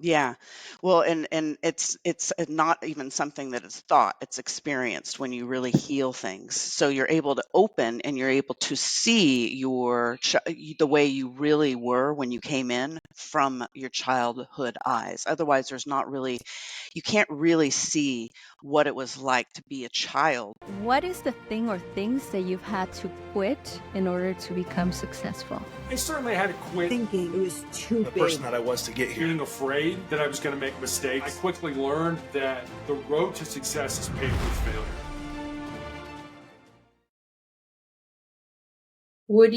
Yeah. Well, and it's not even something that is thought, it's experienced when you really heal things. So you're able to open and you're able to see the way you really were when you came in from your childhood eyes. Otherwise, you can't really see what it was like to be a child. What is the thing or things that you've had to quit in order to become successful? I certainly had to quit thinking it was too the big. person that I was to get here. Being afraid that I was going to make mistakes. I quickly learned that the road to success is paved with failure. Would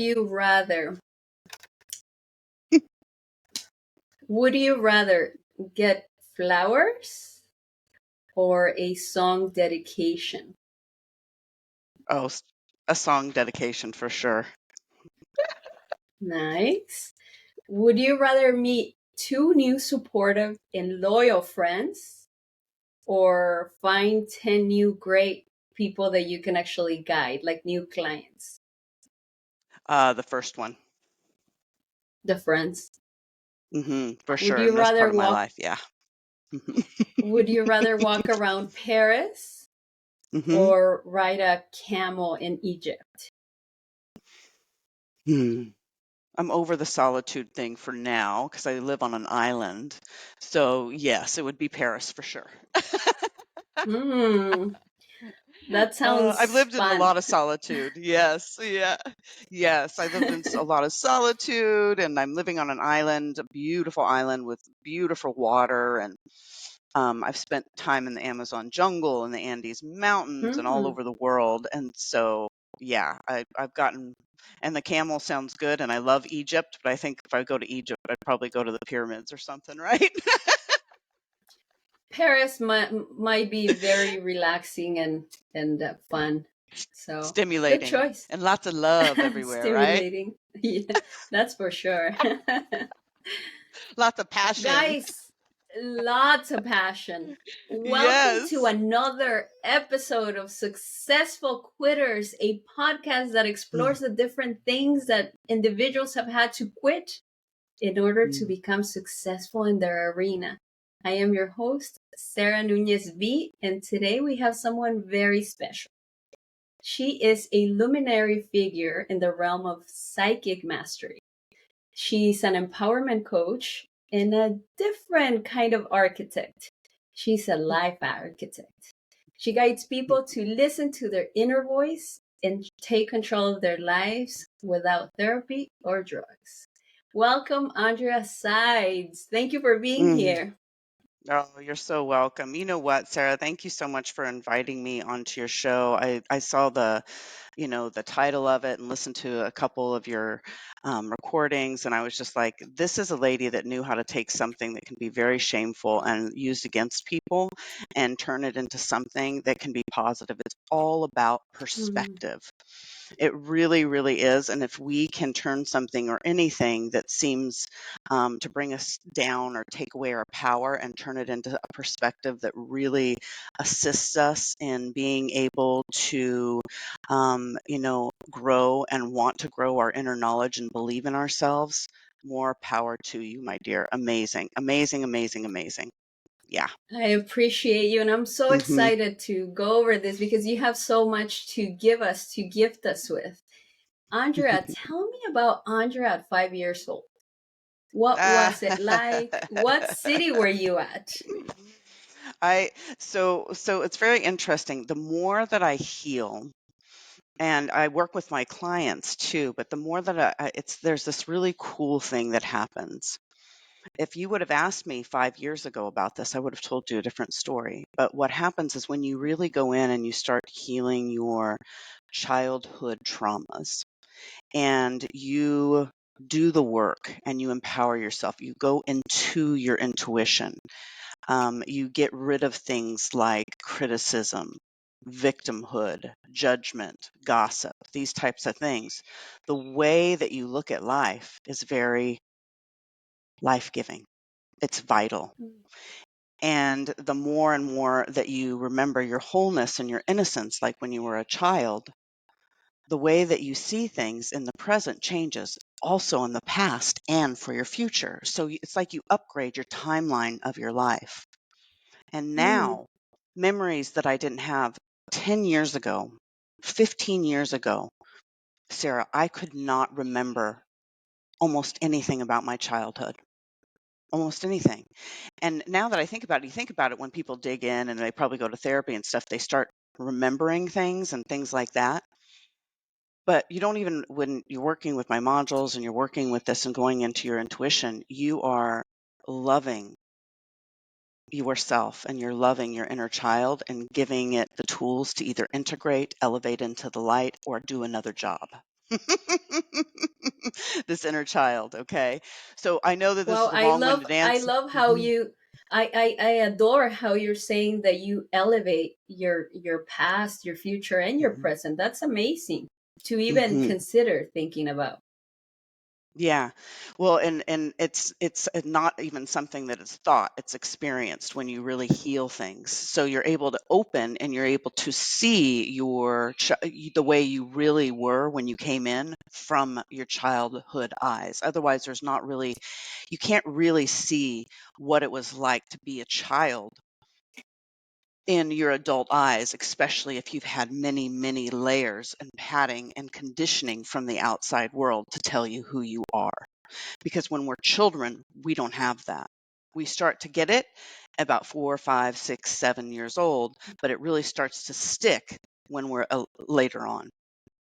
you rather get flowers or a song dedication? Oh, a song dedication for sure. Nice. Would you rather meet 2 new supportive and loyal friends or find 10 new great people that you can actually guide, like new clients? The first one. The friends. For Would sure. you In this part rather of my walk life, yeah. would you rather walk around Paris hmm or ride a camel in Egypt? I'm over the solitude thing for now because I live on an island. So yes, it would be Paris for sure. Hmm, that sounds I've lived in a fun. lot of solitude. Yes, yeah, yes. I lived in a lot of solitude, and I'm living on an island, a beautiful island with beautiful water, and I've spent time in the Amazon jungle and the Andes Mountains and all Hmm. over the world. And so, yeah, I've gotten, and the camel sounds good. And I love Egypt, but I think if I go to Egypt, I'd probably go to the pyramids or something, right? Paris might be very relaxing and fun. So, good Stimulating choice. and lots of love everywhere, right? Stimulating. Yeah, that's for sure. Lots of passion. Guys, lots of passion. Welcome to Yes. another episode of Successful Quitters, a podcast that explores the different things that individuals have had to quit in order to become successful in their arena. I am your host, Sarah Nunez V, and today we have someone very special. She is a luminary figure in the realm of psychic mastery. She's an empowerment coach and a different kind of architect. She's a life architect. She guides people to listen to their inner voice and take control of their lives without therapy or drugs. Welcome, Andrea Sides. Thank you for being Mm. here. Oh, you're so welcome. You know what, Sarah? Thank you so much for inviting me onto your show. I saw the title of it and listened to a couple of your recordings, and I was just like, this is a lady that knew how to take something that can be very shameful and used against people and turn it into something that can be positive. It's all about perspective. It really, really is. And if we can turn something or anything that seems to bring us down or take away our power and turn it into a perspective that really assists us in being able to, grow and want to grow our inner knowledge and believe in ourselves, more power to you, my dear. Amazing, amazing, amazing, amazing. Yeah. I appreciate you, and I'm so hmm excited to go over this because you have so much to give us, to gift us with. Andrea, tell me about Andrea at 5 years old. What was it like? What city were you at? I so it's very interesting. The more that I heal, and I work with my clients too, but the more that there's this really cool thing that happens. If you would have asked me 5 years ago about this, I would have told you a different story. But what happens is when you really go in and you start healing your childhood traumas and you do the work and you empower yourself, you go into your intuition, you get rid of things like criticism, victimhood, judgment, gossip, these types of things. The way that you look at life is very life giving, it's vital. And the more and more that you remember your wholeness and your innocence, like when you were a child, the way that you see things in the present changes. also in the past and for your future. So it's like you upgrade your timeline of your life. And Mm. now, memories that I didn't have 10 years ago, 15 years ago, Sarah, I could not remember almost anything about my childhood. Almost anything. And now that I think about it, you think about it when people dig in and they probably go to therapy and stuff, they start remembering things and things like that. But you don't even, when you're working with my modules and you're working with this and going into your intuition, you are loving yourself and you're loving your inner child and giving it the tools to either integrate, elevate into the light, or do another job. This inner child, okay? So I know that this Well, is a long-winded I answer. love how Mhm, you I adore how you're saying that you elevate your past, your future, and your mhm, present. That's amazing to even mhm. consider thinking about. Yeah. Well, and it's not even something that is thought, it's experienced when you really heal things. So you're able to open and you're able to see the way you really were when you came in from your childhood eyes. Otherwise, there's not really, you can't really see what it was like to be a child in your adult eyes, especially if you've had many, many layers and padding and conditioning from the outside world to tell you who you are. Because when we're children, we don't have that. We start to get it about 4, 5, 6, 7 years old, but it really starts to stick when we're later on.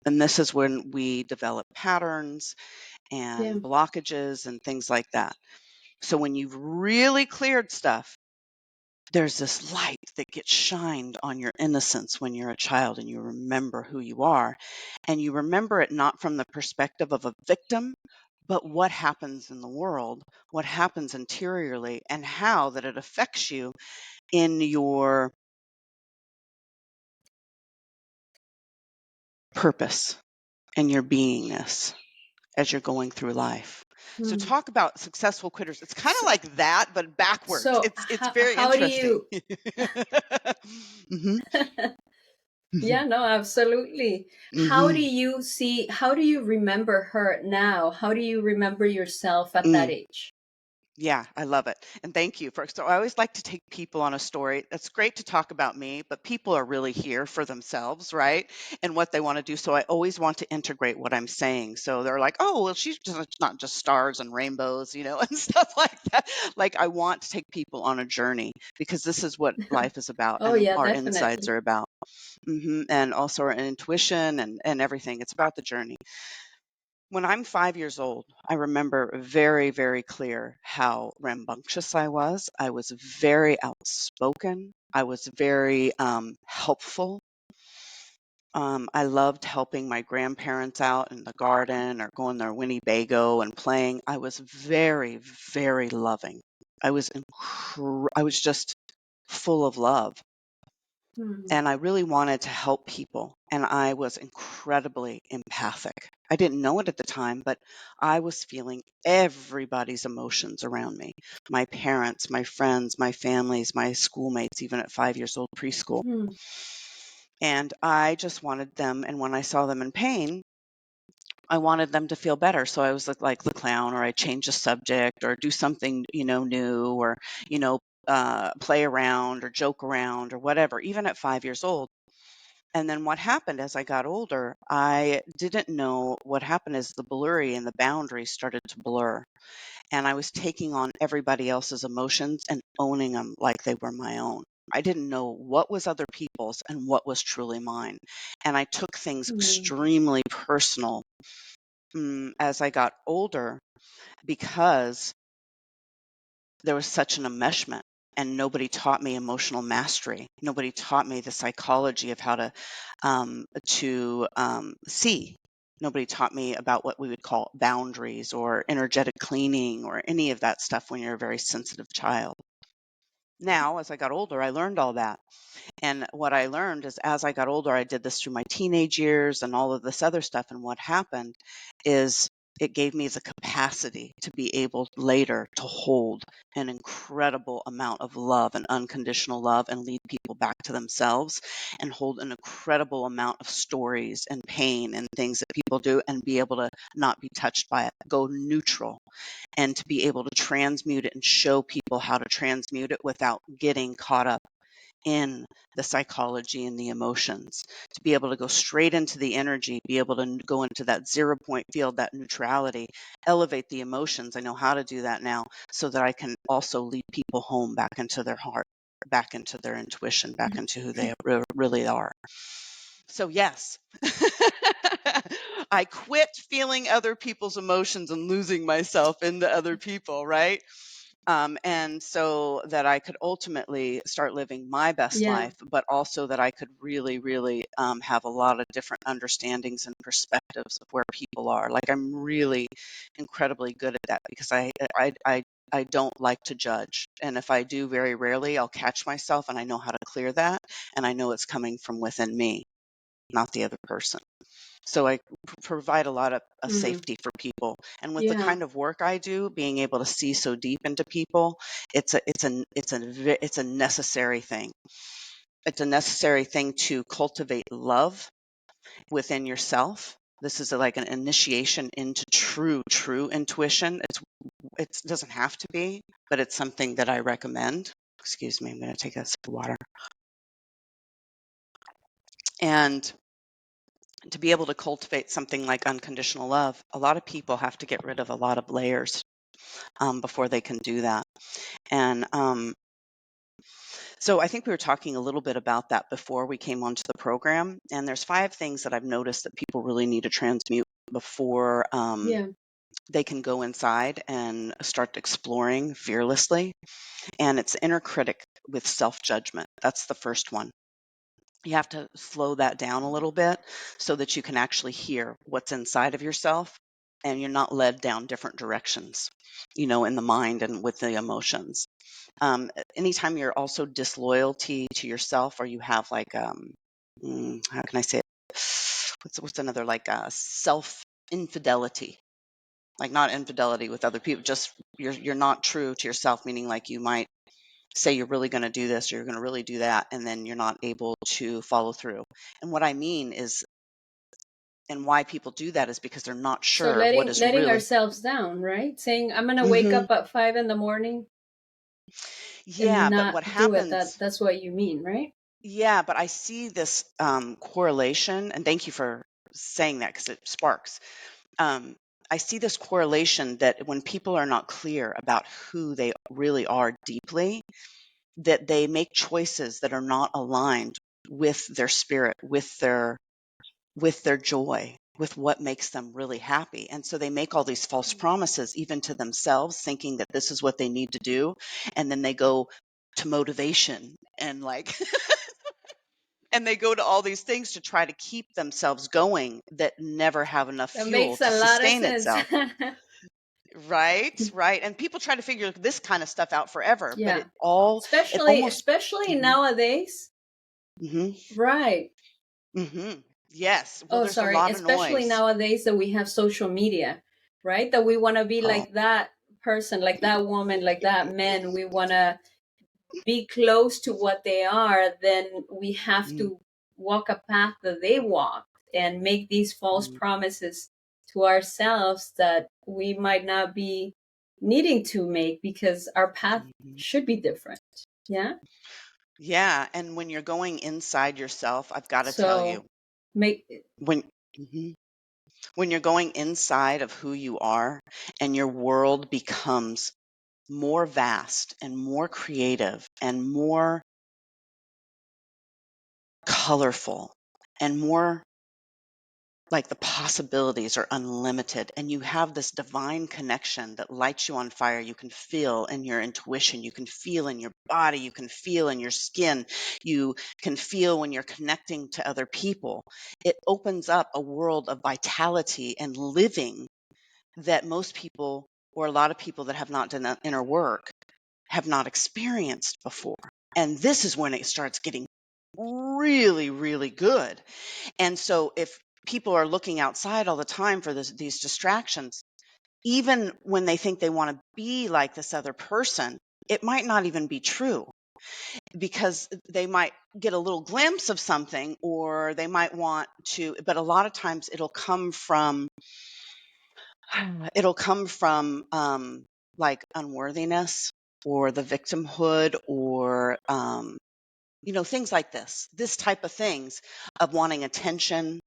And this is when we develop patterns Yeah. and blockages and things like that. So when you've really cleared stuff, there's this light that gets shined on your innocence when you're a child and you remember who you are. And you remember it not from the perspective of a victim, but what happens in the world, what happens interiorly, and how that it affects you in your purpose and your beingness as you're going through life. So Hmm. talk about successful quitters. It's kind of So, like that, but backwards. so It's very how do interesting. you Hmm. Yeah, no, absolutely. Hmm. How do you remember her now? How do you remember yourself at that Hmm. age? Yeah, I love it. And thank you for, so I always like to take people on a story. It's great to talk about me, but people are really here for themselves, right? And what they want to do. So I always want to integrate what I'm saying. So they're like, oh, well, she's just, it's not just stars and rainbows, and stuff like that. Like I want to take people on a journey because this is what life is about Oh and yeah, our insides definitely. are about. And also our intuition and everything. It's about the journey. When I'm 5 years old, I remember very, very clear how rambunctious I was. I was very outspoken. I was very helpful. I loved helping my grandparents out in the garden or going to Winnebago and playing. I was very, very loving. I was just full of love. Hmm. And I really wanted to help people. And I was incredibly empathic. I didn't know it at the time, but I was feeling everybody's emotions around me, my parents, my friends, my families, my schoolmates, even at 5 years old, preschool. Hmm. And I just wanted them. And when I saw them in pain, I wanted them to feel better. So I was like the clown, or I change the subject, or do something, new, or, play around or joke around or whatever, even at 5 years old. And then what happened as I got older, I didn't know what happened is the blurry and the boundaries started to blur. And I was taking on everybody else's emotions and owning them like they were my own. I didn't know what was other people's and what was truly mine. And I took things Hmm. extremely personal as I got older because there was such an enmeshment and nobody taught me emotional mastery. Nobody taught me the psychology of how to see. Nobody taught me about what we would call boundaries or energetic cleaning or any of that stuff when you're a very sensitive child. Now, as I got older, I learned all that. And what I learned is as I got older, I did this through my teenage years and all of this other stuff. And what happened is it gave me the capacity to be able later to hold an incredible amount of love and unconditional love and lead people back to themselves, and hold an incredible amount of stories and pain and things that people do, and be able to not be touched by it, go neutral, and to be able to transmute it and show people how to transmute it without getting caught up in the psychology and the emotions, to be able to go straight into the energy, be able to go into that 0 point field, that neutrality, elevate the emotions. I know how to do that now, so that I can also lead people home back into their heart, back into their intuition, back into who they really are. So yes, I quit feeling other people's emotions and losing myself into other people, right? And so that I could ultimately start living my best Yeah. life, but also that I could really, really have a lot of different understandings and perspectives of where people are. Like, I'm really incredibly good at that, because I don't like to judge. And if I do, very rarely, I'll catch myself, and I know how to clear that. And I know it's coming from within me, not the other person. So I provide a lot of safety for people. And with the Yeah. kind of work I do, being able to see so deep into people, it's a necessary thing. It's a necessary thing to cultivate love within yourself. This is like an initiation into true intuition. It doesn't have to be, but it's something that I recommend. Excuse me, I'm going to take a sip of water. And to be able to cultivate something like unconditional love, a lot of people have to get rid of a lot of layers before they can do that. And so I think we were talking a little bit about that before we came onto the program. And there's 5 things that I've noticed that people really need to transmute before Yeah. they can go inside and start exploring fearlessly. And it's inner critic with self-judgment. That's the first one. You have to slow that down a little bit so that you can actually hear what's inside of yourself, and you're not led down different directions, in the mind and with the emotions. Anytime you're also disloyalty to yourself, or you have like, how can I say it? What's another, like, self infidelity, like not infidelity with other people, just you're not true to yourself, meaning like you might say you're really going to do this or you're going to really do that, and then you're not able to follow through. And what I mean is, and why people do that, is because they're not So sure of what letting is letting really. ourselves down, right? Saying I'm gonna wake Hmm. up at 5 in the morning and Yeah, but what not do it. happens? That's what you mean, right? Yeah, but I see this correlation, and thank you for saying that, because it sparks. Um, I see this correlation that when people are not clear about who they really are deeply, that they make choices that are not aligned with their spirit, with their joy, with what makes them really happy. And so they make all these false promises, even to themselves, thinking that this is what they need to do. And then they go to motivation and like, and they go to all these things to try to keep themselves going, that never have enough That fuel makes to a lot of sustain sense. itself. Right, right. And people try to figure this kind of stuff out forever, but Yeah. it especially almost. especially Hmm. nowadays. Hmm. Right. Hmm. Yes. Well, Oh, there's a sorry. lot of Especially noise. nowadays that we have social media, right? That we want to be Oh. like that person, like that woman, like that man. We want to be close to what they are. Then we have Mm, to walk a path that they walk and make these false mm, promises to ourselves that we might not be needing to make because our path mhm. should be different. Yeah. Yeah, and when you're going inside yourself, I've got to tell you, So make when mhm, when you're going inside of who you are, and your world becomes more vast and more creative and more colorful and more, like, the possibilities are unlimited, and you have this divine connection that lights you on fire. You can feel in your intuition, you can feel in your body, you can feel in your skin, you can feel when you're connecting to other people. It opens up a world of vitality and living that most people, or a lot of people that have not done that inner work, have not experienced before. And this is when it starts getting really, really good. And so if people are looking outside all the time for these distractions, even when they think they want to be like this other person, it might not even be true, because they might get a little glimpse of something, or they might want to, but a lot of times it'll come from like unworthiness, or the victimhood, or things like this type of things, of wanting attention,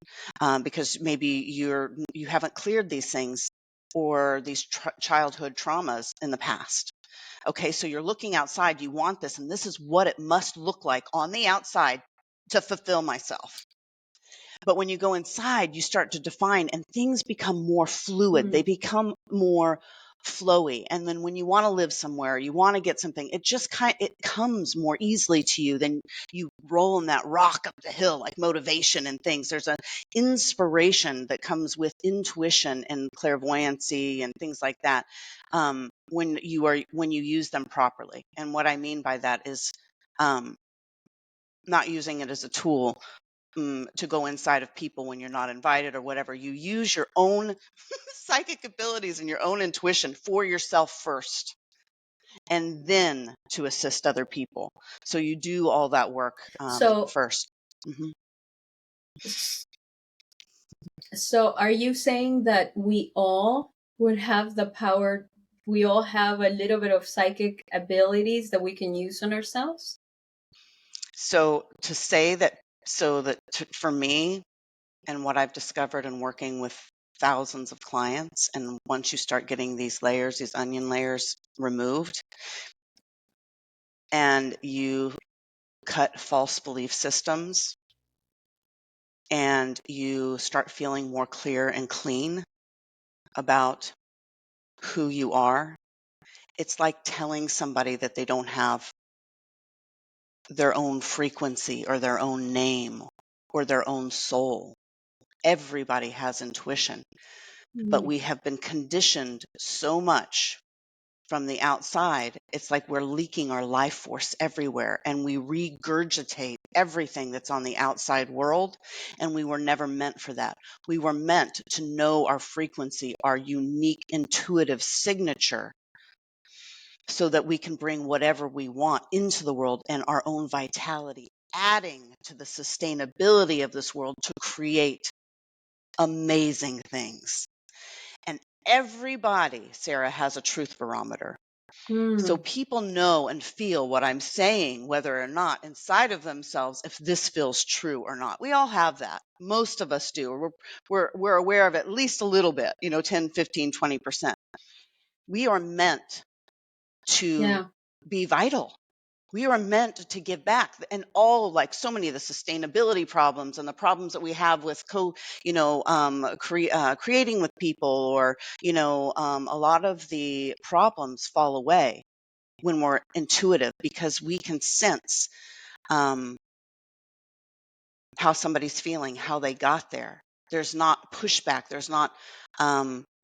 because maybe you haven't cleared these things, or these childhood traumas in the past. Okay, so you're looking outside, you want this, and this is what it must look like on the outside to fulfill myself. But when you go inside, you start to define, and things become more fluid. They become more flowy. And then when you want to live somewhere, you want to get something, it comes more easily to you than you rolling that rock up the hill, like motivation and things. There's an inspiration that comes with intuition and clairvoyancy and things like that, when you use them properly. And what I mean by that is, not using it as a tool, to go inside of people when you're not invited or whatever. You use your own psychic abilities and your own intuition for yourself first, and then to assist other people. So you do all that work So, first. Hmm. so are you saying that we all would have the power? We all have a little bit of psychic abilities that we can use on ourselves? So to say that, for me, and what I've discovered in working with thousands of clients, and once you start getting these layers, these onion layers removed, and you cut false belief systems, and you start feeling more clear and clean about who you are, it's like telling somebody that they don't have their own frequency, or their own name, or their own soul. Everybody has intuition, but we have been conditioned so much from the outside. It's like we're leaking our life force everywhere, and we regurgitate everything that's on the outside world. And we were never meant for that. We were meant to know our frequency, our unique intuitive signature, so that we can bring whatever we want into the world, and our own vitality, adding to the sustainability of this world to create amazing things. And everybody, Sarah, has a truth barometer. So people know and feel what I'm saying, whether or not inside of themselves, if this feels true or not. We all have that. Most of us do. We're aware of at least a little bit, 10, 15, 20%. We are meant to be vital. We are meant to give back. And all, like so many of the sustainability problems and the problems that we have with creating with people, or, a lot of the problems fall away when we're intuitive, because we can sense um, how somebody's feeling, how they got there. There's not pushback. There's not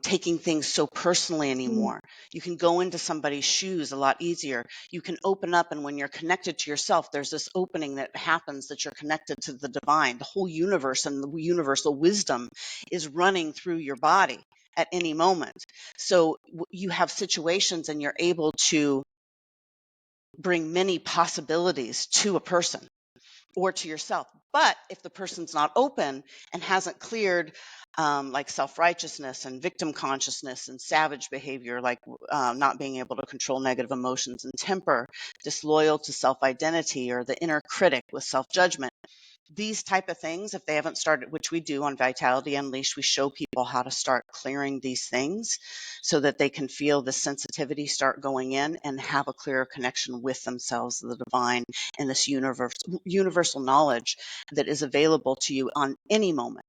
taking things so personally anymore. You can go into somebody's shoes a lot easier. You can open up, and when you're connected to yourself, there's this opening that happens, that you're connected to the divine. The whole universe and the universal wisdom is running through your body at any moment. So you have situations, and you're able to bring many possibilities to a person or to yourself. But if the person's not open and hasn't cleared, like self-righteousness and victim consciousness and savage behavior, like not being able to control negative emotions and temper, disloyal to self-identity, or the inner critic with self-judgment, these type of things, if they haven't started, which we do on Vitality Unleashed, we show people how to start clearing these things, so that they can feel the sensitivity start going in, and have a clearer connection with themselves, the divine, and this universal knowledge that is available to you on any moment.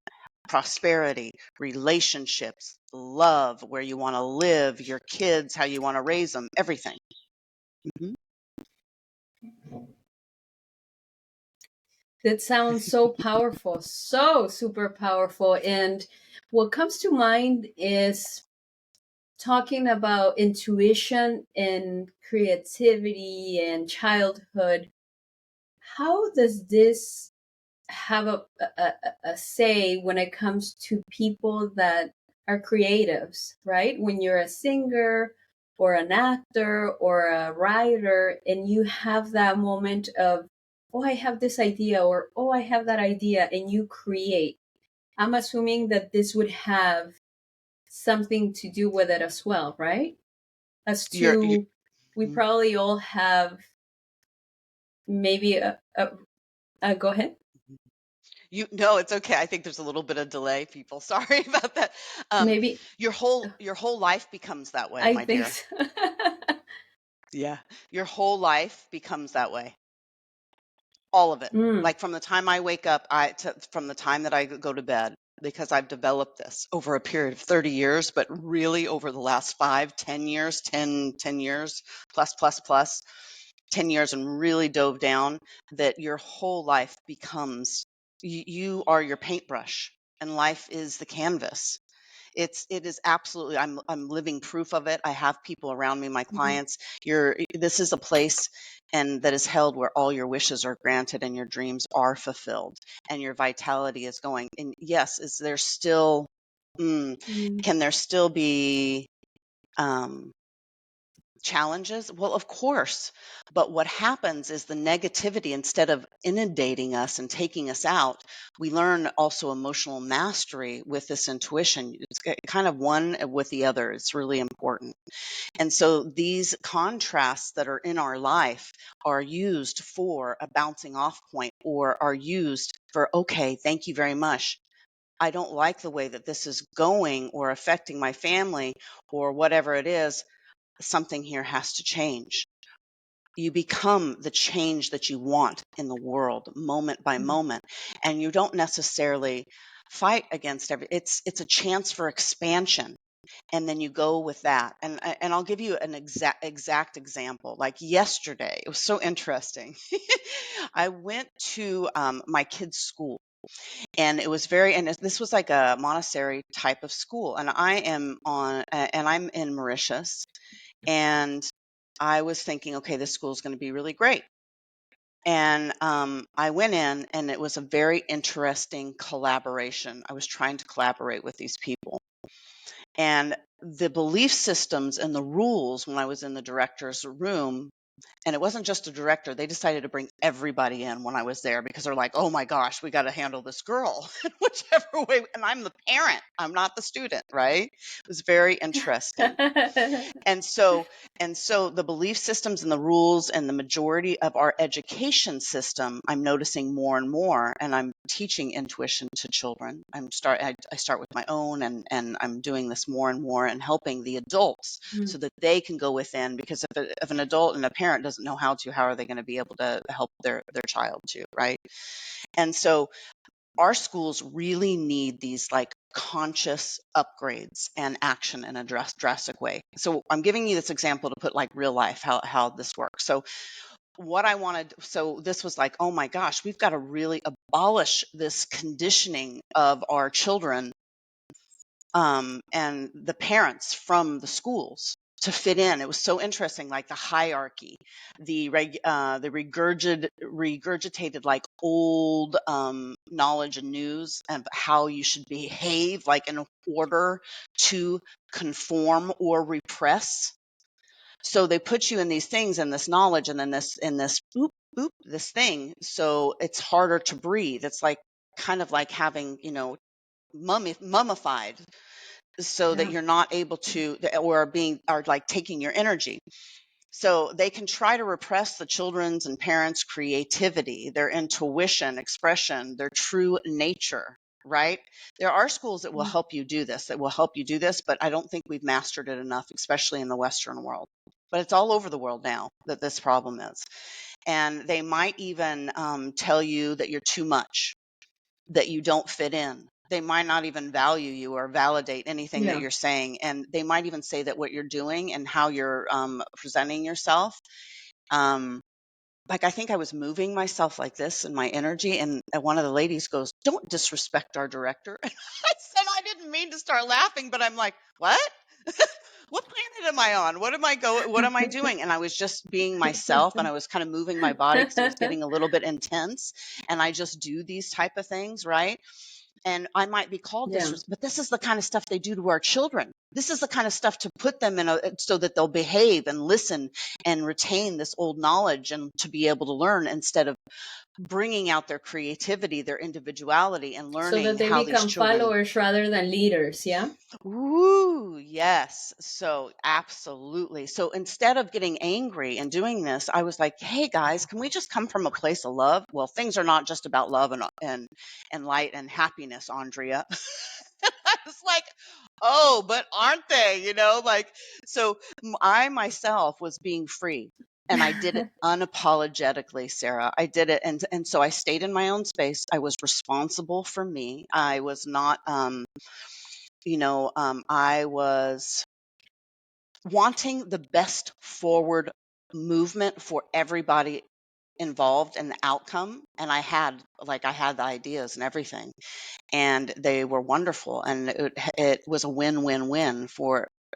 Prosperity, relationships, love, where you want to live, your kids, how you want to raise them, everything. Mhm. That sounds so powerful, so super powerful. And what comes to mind is talking about intuition and creativity and childhood. How does this have a say when it comes to people that are creatives, right? When you're a singer or an actor or a writer and you have that moment of, oh, I have this idea, or oh, I have that idea, and you create. I'm assuming that this would have something to do with it as well, right? As You're to, we mhm. probably all have maybe go ahead. You no, it's okay. I think there's a little bit of delay, people. Sorry about that. Um, Maybe your whole life becomes that way, I my think dear. so. Yeah. Your whole life becomes that way. All of it. Mm, Like from the time I wake up, from the time that I go to bed, because I've developed this over a period of 30 years, but really over the last 5, 10 years, 10 years, plus, plus, plus, 10 years, and really dove down, that your whole life becomes, you are your paintbrush and life is the canvas. It is absolutely, I'm living proof of it. I have people around me, my mhm, clients. This is a place and that is held where all your wishes are granted and your dreams are fulfilled and your vitality is going. And yes, is there still mm, can there still be um challenges? Well, of course. But what happens is the negativity, instead of inundating us and taking us out, we learn also emotional mastery with this intuition. It's kind of one with the other. It's really important. And so these contrasts that are in our life are used for a bouncing off point, or are used for, okay, thank you very much. I don't like the way that this is going or affecting my family or whatever it is. Something here has to change. You become the change that you want in the world moment by mm, moment, and you don't necessarily fight against it's a chance for expansion, and then you go with that. And I'll give you an exact example. Like yesterday, it was so interesting. I went to my kids' school, and it was this was like a monastery type of school, and I'm in Mauritius, and I was thinking, okay, this school is going to be really great. And I went in, and it was a very interesting collaboration. I was trying to collaborate with these people. And the belief systems and the rules, when I was in the director's room, and it wasn't just a director, they decided to bring everybody in when I was there, because they're like, oh my gosh, we got to handle this girl whichever way. And I'm the parent, I'm not the student, right? It was very interesting. And so the belief systems and the rules and the majority of our education system, I'm noticing more and more, and I'm teaching intuition to children. I start with my own, and I'm doing this more and more and helping the adults mm, so that they can go within, because if an adult and a parent doesn't know how are they going to be able to help their child to, right? And so our schools really need these like conscious upgrades and action in a drastic way. So I'm giving you this example to put like real life, how this works. So this was like, oh my gosh, we've got to really abolish this conditioning of our children, and the parents from the schools to fit in. It was so interesting, like the hierarchy, the regurgitated like old knowledge and news of how you should behave, like in order to conform or repress. So they put you in these things and this knowledge, and then this boop boop this thing. So it's harder to breathe. It's like kind of like having mummified, so that yeah. you're not able to, or like taking your energy. So they can try to repress the children's and parents' creativity, their intuition, expression, their true nature, right? There are schools that will Mm, help you do this, but I don't think we've mastered it enough, especially in the Western world. But it's all over the world now that this problem is. And they might even tell you that you're too much, that you don't fit in. They might not even value you or validate anything that yeah. you're saying. And they might even say that what you're doing and how you're presenting yourself, um, like I think I was moving myself like this in my energy, and one of the ladies goes, "Don't disrespect our director." And I said, I didn't mean to start laughing, but I'm like, what? What planet am I on? What am I doing? And I was just being myself, and I was kind of moving my body because it was getting a little bit intense. And I just do these type of things, right? And I might be called Yeah. but this is the kind of stuff they do to our children. This is the kind of stuff to put them in so that they'll behave and listen and retain this old knowledge and to be able to learn instead of bringing out their creativity, their individuality, and So that learning they how these become children. followers rather than leaders. Yeah. Ooh, yes. So absolutely. So instead of getting angry and doing this, I was like, hey guys, can we just come from a place of love? Well, things are not just about love and light and happiness, Andrea. I was like, oh, but aren't they? Like, so I myself was being free. And I did it unapologetically, Sarah. I did it. And so I stayed in my own space. I was responsible for me. I was not, I was wanting the best forward movement for everybody involved in the outcome. And I had the ideas and everything, and they were wonderful. And it was a win-win-win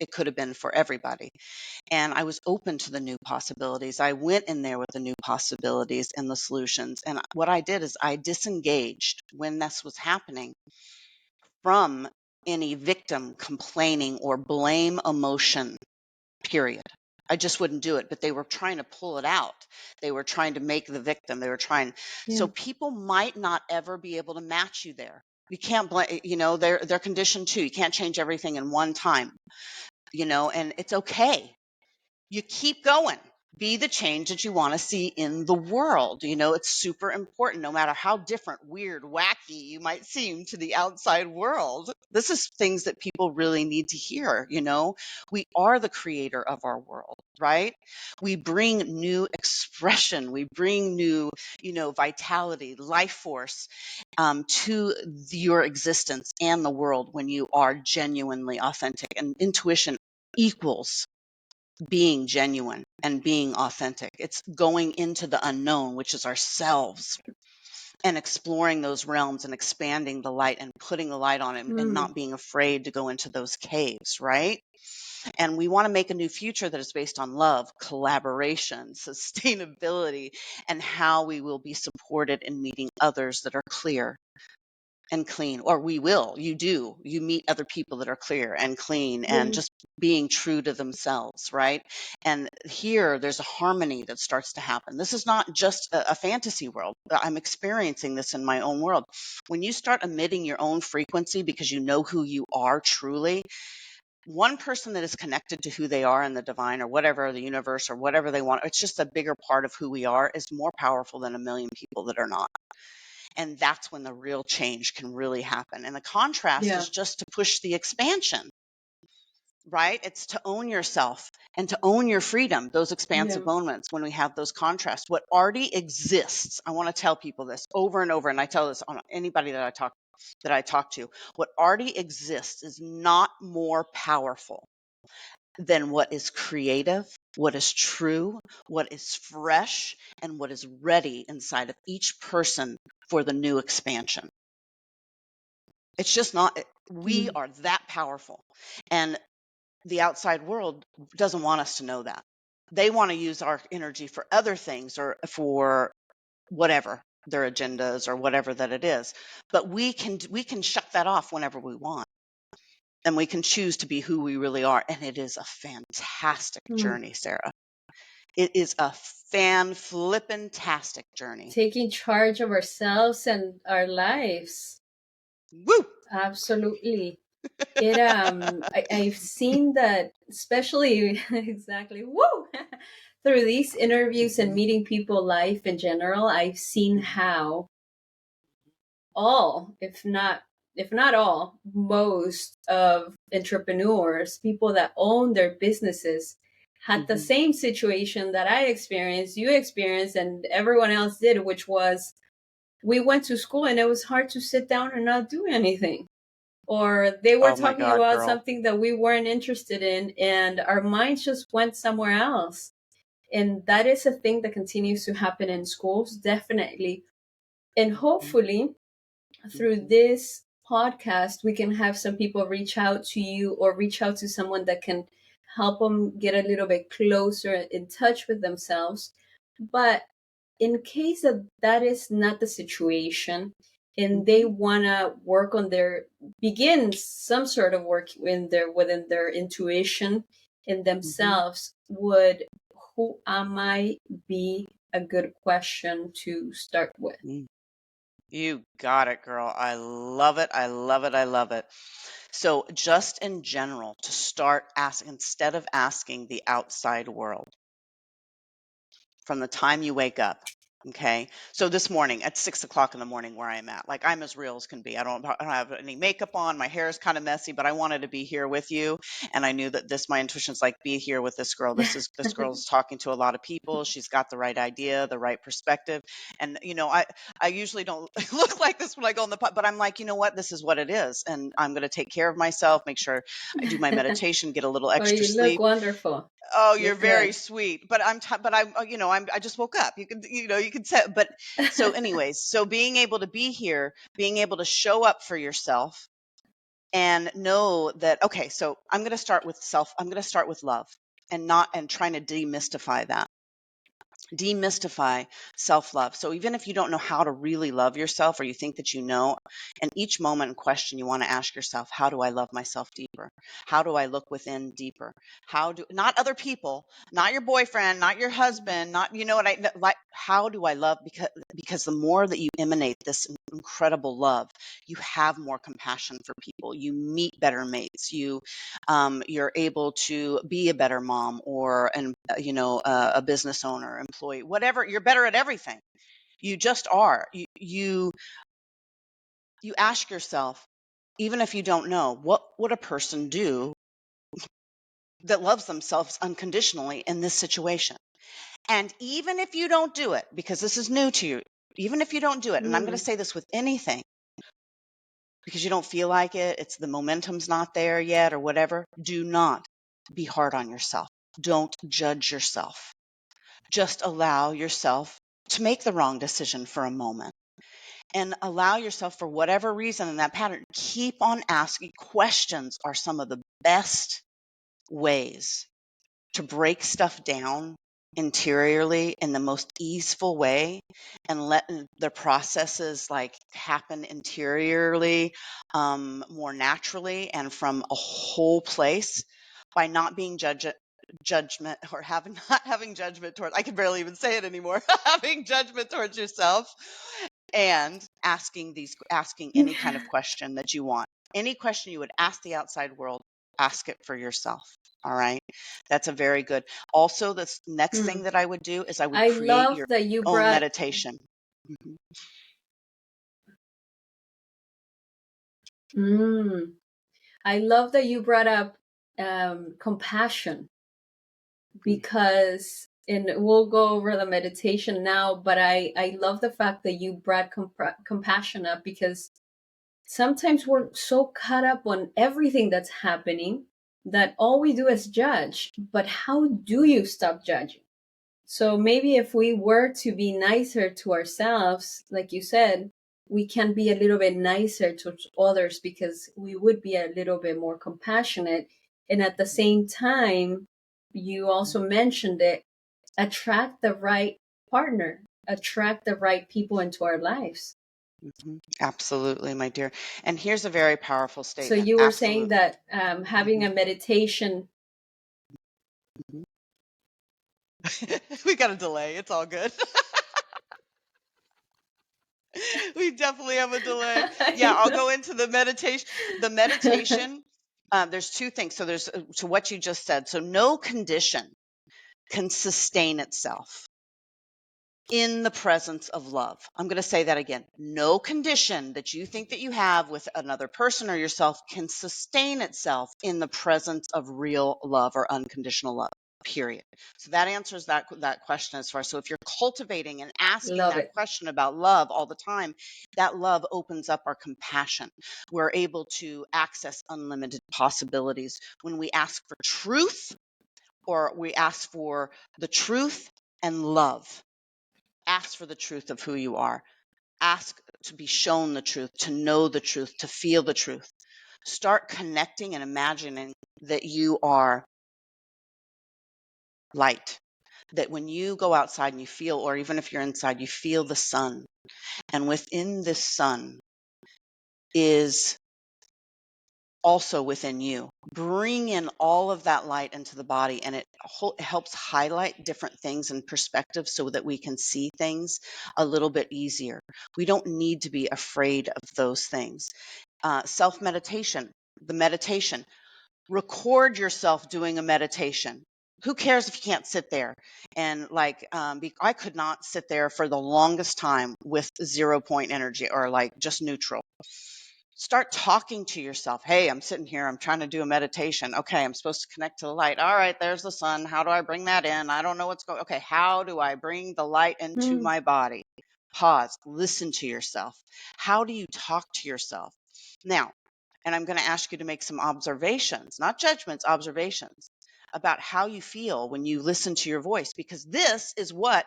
it could have been for everybody. And I was open to the new possibilities. I went in there with the new possibilities and the solutions. And what I did is I disengaged when this was happening from any victim complaining or blame emotion, period. I just wouldn't do it, but they were trying to pull it out. They were trying to make the victim. They were trying. Yeah. So people might not ever be able to match you there. You can't blame, they're conditioned too. You can't change everything in one time, and it's okay. You keep going. Be the change that you want to see in the world. It's super important, no matter how different, weird, wacky you might seem to the outside world. This is things that people really need to hear. We are the creator of our world, right? We bring new expression. We bring new, vitality, life force to your existence and the world when you are genuinely authentic. And intuition equals being genuine and being authentic. It's going into the unknown, which is ourselves, and exploring those realms and expanding the light and putting the light on it and not being afraid to go into those caves, right? And we want to make a new future that is based on love, collaboration, sustainability, and how we will be supported in meeting others that are clear and clean, or you meet other people that are clear and clean and just being true to themselves, right? And here there's a harmony that starts to happen. This is not just a fantasy world. I'm experiencing this in my own world. When you start emitting your own frequency because you know who you are truly, one person that is connected to who they are in the divine or whatever, the universe or whatever they want, it's just a bigger part of who we are, is more powerful than a million people that are not. And that's when the real change can really happen. And the contrast is just to push the expansion, right? It's to own yourself and to own your freedom, those expansive moments when we have those contrasts. What already exists, I want to tell people this over and over, and I tell this on anybody that I talk to, what already exists is not more powerful than what is creative, what is true, what is fresh, and what is ready inside of each person for the new expansion. It's just not, we are that powerful. And the outside world doesn't want us to know that. They want to use our energy for other things or for whatever their agendas or whatever that it is. But we can shut that off whenever we want. And we can choose to be who we really are. And it is a fantastic journey, Sarah. It is a fan-flippin-tastic journey. Taking charge of ourselves and our lives. Woo! Absolutely. I've seen that, especially exactly, woo! Through these interviews and meeting people live in general, I've seen how all, if not all, most of entrepreneurs, people that own their businesses, had the same situation that I experienced, you experienced, and everyone else did, which was we went to school and it was hard to sit down and not do anything. Or they were talking about something that we weren't interested in, and our minds just went somewhere else. And that is a thing that continues to happen in schools, definitely. And hopefully, through this podcast, we can have some people reach out to you or reach out to someone that can help them get a little bit closer in touch with themselves. But in case that is not the situation, and they want to work on begin some sort of work within their intuition in themselves, would who am I be a good question to start with? You got it, girl. I love it. I love it. I love it. So just in general, to start asking, instead of asking the outside world, from the time you wake up. Okay. So this morning at 6 o'clock in the morning where I'm at, like I'm as real as can be. I don't have any makeup on. My hair is kind of messy, but I wanted to be here with you. And I knew that my intuition's like, be here with this girl. This girl's talking to a lot of people. She's got the right idea, the right perspective. And, I usually don't look like this when I go on the pod, but I'm like, you know what? This is what it is. And I'm going to take care of myself, make sure I do my meditation, get a little Oh, extra you look sleep. wonderful. Oh, You're you're very good. sweet. But I just woke up. You can say, but so anyways, so being able to be here, being able to show up for yourself and know that, okay, so I'm going to start with I'm going to start with love and trying to demystify that. Demystify self-love. So even if you don't know how to really love yourself, or you think that you know, and each moment in question, you want to ask yourself, how do I love myself deeper? How do I look within deeper? Not other people, not your boyfriend, not your husband, not, like, how do I love? Because the more that you emanate this incredible love, you have more compassion for people. You meet better mates. You're able to be a better mom, or a business owner, employee, whatever. You're better at everything. You just are. You ask yourself, even if you don't know, what would a person do that loves themselves unconditionally in this situation? And even if you don't do it, because this is new to you, even if you don't do it, and I'm going to say this with anything, because you don't feel like it's the momentum's not there yet or whatever, do not be hard on yourself. Don't judge yourself. Just allow yourself to make the wrong decision for a moment, and allow yourself, for whatever reason in that pattern, keep on asking. Questions are some of the best ways to break stuff down interiorly in the most easeful way, and let the processes like happen interiorly, more naturally and from a whole place, by not being judgment, or not having judgment towards, I can barely even say it anymore, having judgment towards yourself, and asking any kind of question that you want. Any question you would ask the outside world, ask it for yourself. All right. That's a very good. Also, the next thing that I would do is I would I create love your that you own brought. meditation. Mhm. Mm, I love that you brought up compassion, because, and we'll go over the meditation now, but I love the fact that you brought compassion up, because sometimes we're so caught up on everything that's happening that all we do is judge. But how do you stop judging? So maybe if we were to be nicer to ourselves, like you said, we can be a little bit nicer to others, because we would be a little bit more compassionate. And at the same time, you also mentioned it, attract the right partner, attract the right people into our lives. Absolutely, my dear. And here's a very powerful So statement. you were saying Absolutely. that having a meditation. We got a delay. It's all good. We definitely have a delay. Yeah, I'll go into the meditation. The meditation, there's two things. So there's to what you just said. So no condition can sustain itself in the presence of love. I'm going to say that again. No condition that you think that you have with another person or yourself can sustain itself in the presence of real love or unconditional love. Period. So that answers that question as far. So if you're cultivating and asking Love that it. question about love all the time, that love opens up our compassion. We're able to access unlimited possibilities. When we ask for truth, or we ask for the truth and love, ask for the truth of who you are. Ask to be shown the truth, to know the truth, to feel the truth. Start connecting and imagining that you are light, that when you go outside and you feel, or even if you're inside, you feel the sun. And within this sun is also within you. Bring in all of that light into the body, and it helps highlight different things in perspective so that we can see things a little bit easier. We don't need to be afraid of those things. Self-meditation, the meditation. Record yourself doing a meditation. Who cares if you can't sit there? And like, I could not sit there for the longest time with 0 point energy or like just neutral. Start talking to yourself. Hey, I'm sitting here. I'm trying to do a meditation. Okay, I'm supposed to connect to the light. All right, there's the sun. How do I bring that in? I don't know what's going. Okay, how do I bring the light into Mm. my body? Pause. Listen to yourself. How do you talk to yourself? Now, and I'm going to ask you to make some observations, not judgments, observations about how you feel when you listen to your voice, because this is what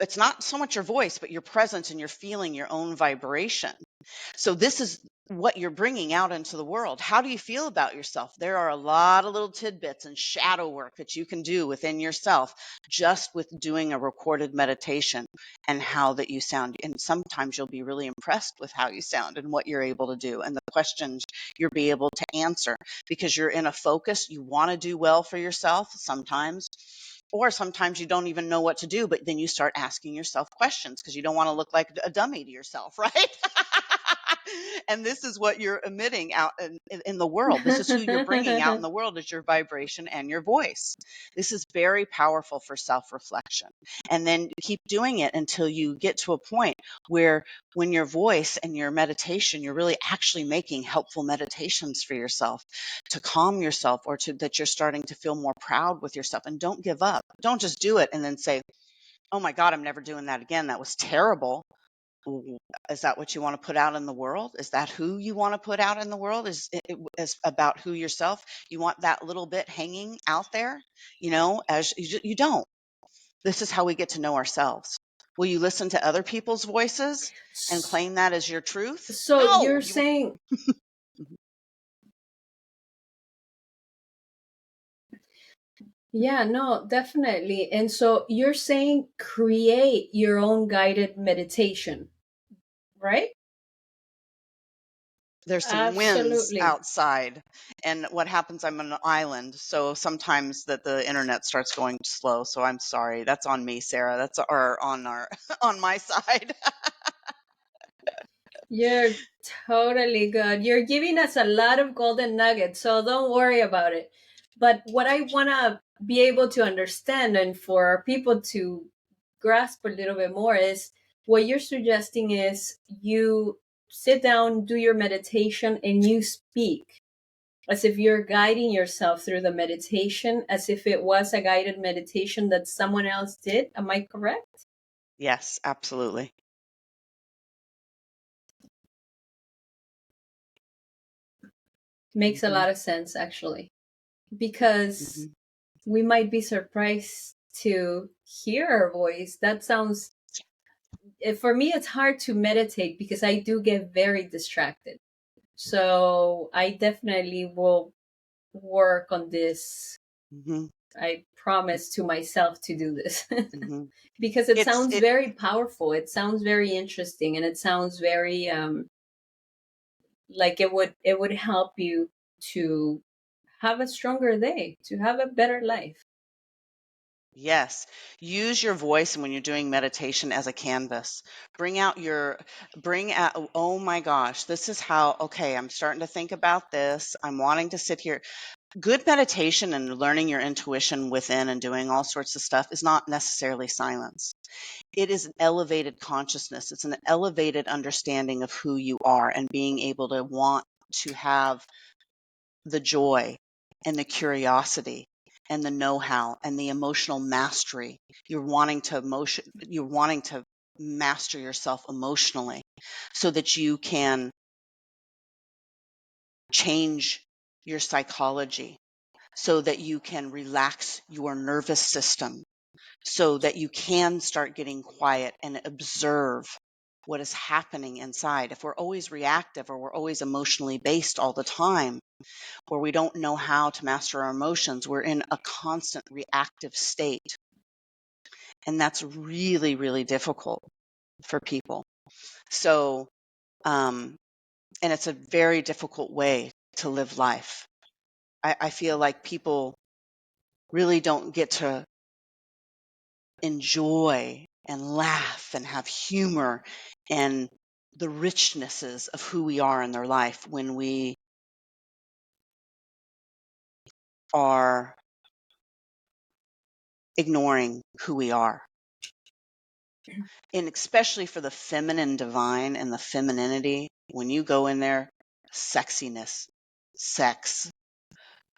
it's not so much your voice, but your presence, and you're feeling your own vibration. So this is what you're bringing out into the world. How do you feel about yourself? There are a lot of little tidbits and shadow work that you can do within yourself just with doing a recorded meditation and how that you sound. And sometimes you'll be really impressed with how you sound and what you're able to do and the questions you'll be able to answer because you're in a focus. You want to do well for yourself sometimes. Or sometimes you don't even know what to do, but then you start asking yourself questions because you don't want to look like a dummy to yourself, right? And this is what you're emitting out in the world. This is who you're bringing out in the world is your vibration and your voice. This is very powerful for self-reflection. And then keep doing it until you get to a point where when your voice and your meditation, you're really actually making helpful meditations for yourself to calm yourself or to that you're starting to feel more proud with yourself. And don't give up. Don't just do it and then say, oh my God, I'm never doing that again. That was terrible. Is that what you want to put out in the world? Is that who you want to put out in the world? Is about who yourself? You want that little bit hanging out there, as you don't. This is how we get to know ourselves. Will you listen to other people's voices and claim that as your truth? So No. you're saying, yeah, no, definitely. And so you're saying create your own guided meditation, right? There's some winds Absolutely. outside, and what happens, I'm on an island, so sometimes that the internet starts going slow, so I'm sorry. That's on me, Sarah. That's on our on my side. You're totally good. You're giving us a lot of golden nuggets, so don't worry about it. But what I want to be able to understand and for people to grasp a little bit more is what you're suggesting is you sit down, do your meditation, and you speak as if you're guiding yourself through the meditation, as if it was a guided meditation that someone else did. Am I correct? Yes, absolutely. Makes a Mhm, lot of sense, actually, because mhm. we might be surprised to hear our voice. That sounds, for me, it's hard to meditate because I do get very distracted. So I definitely will work on this. Mhm, I promise to myself to do this mhm. because it It's sounds it very powerful. It sounds very interesting, and it sounds very like it would help you to have a stronger day, to have a better life. Yes. Use your voice when you're doing meditation as a canvas. Bring out, oh my gosh, this is how, okay, I'm starting to think about this. I'm wanting to sit here. Good meditation and learning your intuition within and doing all sorts of stuff is not necessarily silence. It is an elevated consciousness. It's an elevated understanding of who you are and being able to want to have the joy and the curiosity and the know-how and the emotional mastery. You're wanting to master yourself emotionally so that you can change your psychology, so that you can relax your nervous system, so that you can start getting quiet and observe what is happening inside. If we're always reactive or we're always emotionally based all the time, where we don't know how to master our emotions, we're in a constant reactive state. And that's really, really difficult for people. So, and it's a very difficult way to live life. I feel like people really don't get to enjoy and laugh and have humor and the richnesses of who we are in their life when we are ignoring who we are. And especially for the feminine divine and the femininity, when you go in there, sexiness, sex,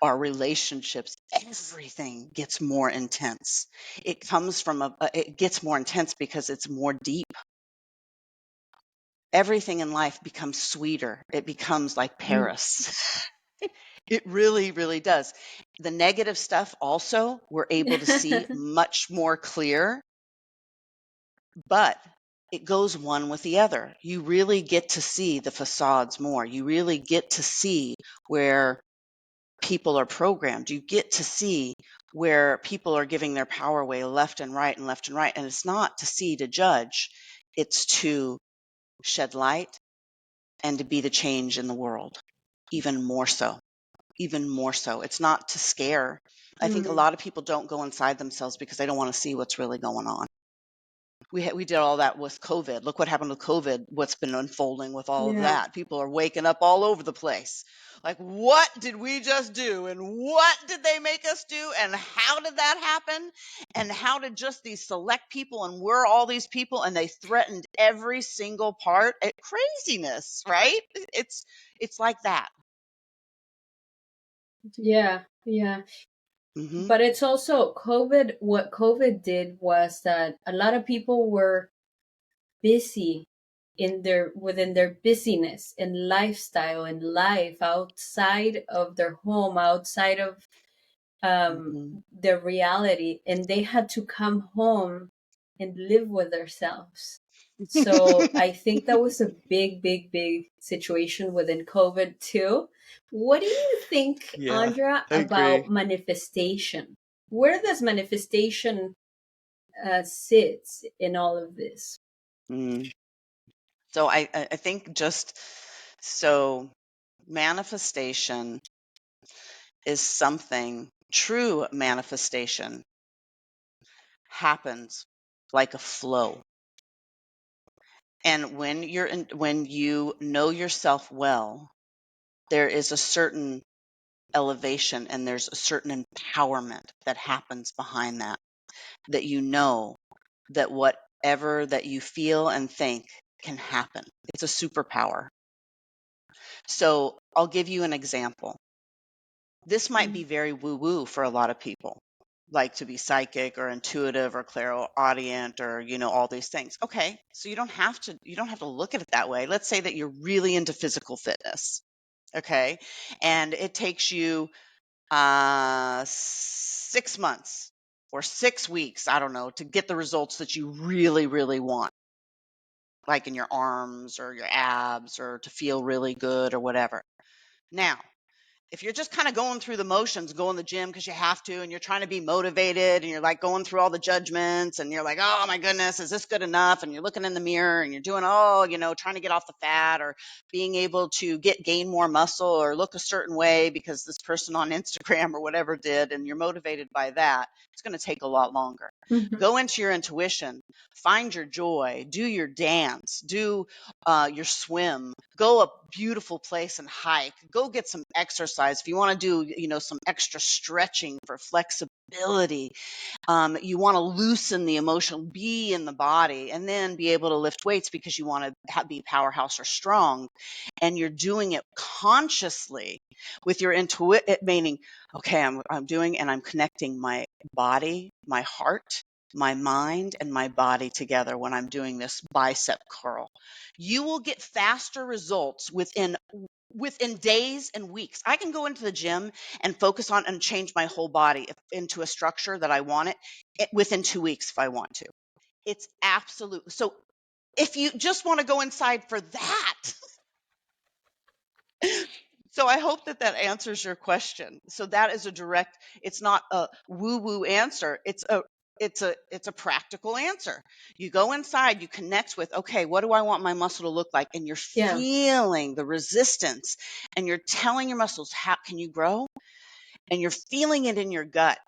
our relationships, everything gets more intense. It comes from it gets more intense because it's more deep. Everything in life becomes sweeter. It becomes like Paris. It really, really does. The negative stuff also, we're able to see much more clear, but it goes one with the other. You really get to see the facades more. You really get to see where people are programmed. You get to see where people are giving their power away left and right and left and right. And it's not to see, to judge, it's to shed light and to be the change in the world, even more so. Even more so. It's not to scare. I think a lot of people don't go inside themselves because they don't want to see what's really going on. We did all that with COVID. Look what happened with COVID, what's been unfolding with all of Yeah. that. People are waking up all over the place. Like, what did we just do? And what did they make us do? And how did that happen? And how did just these select people, and we're all these people, and they threatened every single part? Craziness, right? It's like that. Yeah. Yeah. Hmm. But it's also COVID. What COVID did was that a lot of people were busy within their busyness and lifestyle and life outside of their home, outside of Hmm. their reality, and they had to come home and live with themselves. So I think that was a big, big, big situation within COVID too. What do you think, Yeah, Andra, I about agree. manifestation? Where does manifestation sit in all of this? Mm. So I think just so manifestation is something, true manifestation happens like a flow. And when you know yourself well, there is a certain elevation and there's a certain empowerment that happens behind that you know that whatever that you feel and think can happen. It's a superpower. So I'll give you an example. This might be very woo-woo for a lot of people, like to be psychic or intuitive or clairaudient or, all these things. Okay, so you don't have to look at it that way. Let's say that you're really into physical fitness, okay? And it takes you 6 months or 6 weeks, I don't know, to get the results that you really, really want, like in your arms or your abs or to feel really good or whatever. Now, if you're just kind of going through the motions, going to the gym because you have to, and you're trying to be motivated, and you're like going through all the judgments, and you're like, oh my goodness, is this good enough? And you're looking in the mirror, and you're doing, trying to get off the fat, or being able to gain more muscle, or look a certain way because this person on Instagram or whatever did, and you're motivated by that. It's going to take a lot longer. Mhm. Go into your intuition, find your joy, do your dance, do your swim, go a beautiful place and hike, go get some exercise. If you want to do, some extra stretching for flexibility, you want to loosen the emotion, be in the body, and then be able to lift weights because you want to be powerhouse or strong. And you're doing it consciously with your intuition, meaning, okay, I'm doing and I'm connecting my body, my heart, my mind, and my body together when I'm doing this bicep curl. You will get faster results within days and weeks. I can go into the gym and focus on and change my whole body into a structure that I want it within 2 weeks if I want to. It's absolute. So if you just want to go inside for that, so I hope that answers your question. So that is it's not a woo woo answer. it's a practical answer. You go inside, you connect with, okay, what do I want my muscle to look like? And you're feeling the resistance, and you're telling your muscles, how can you grow? And you're feeling it in your gut.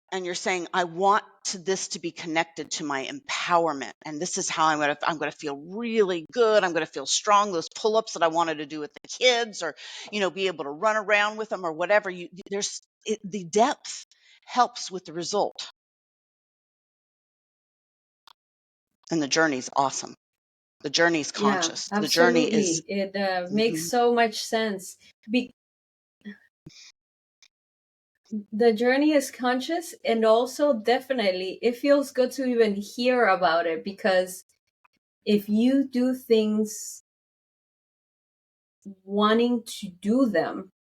And you're saying, I want this to be connected to my empowerment. And this is how I'm going to feel really good. I'm going to feel strong. Those pull-ups that I wanted to do with the kids, or, be able to run around with them, or whatever. The depth helps with the result. And the journey's awesome. The journey's conscious. Yeah, The journey is. absolutely. It makes so much sense. The journey is conscious, and also definitely it feels good to even hear about it, because if you do things wanting to do them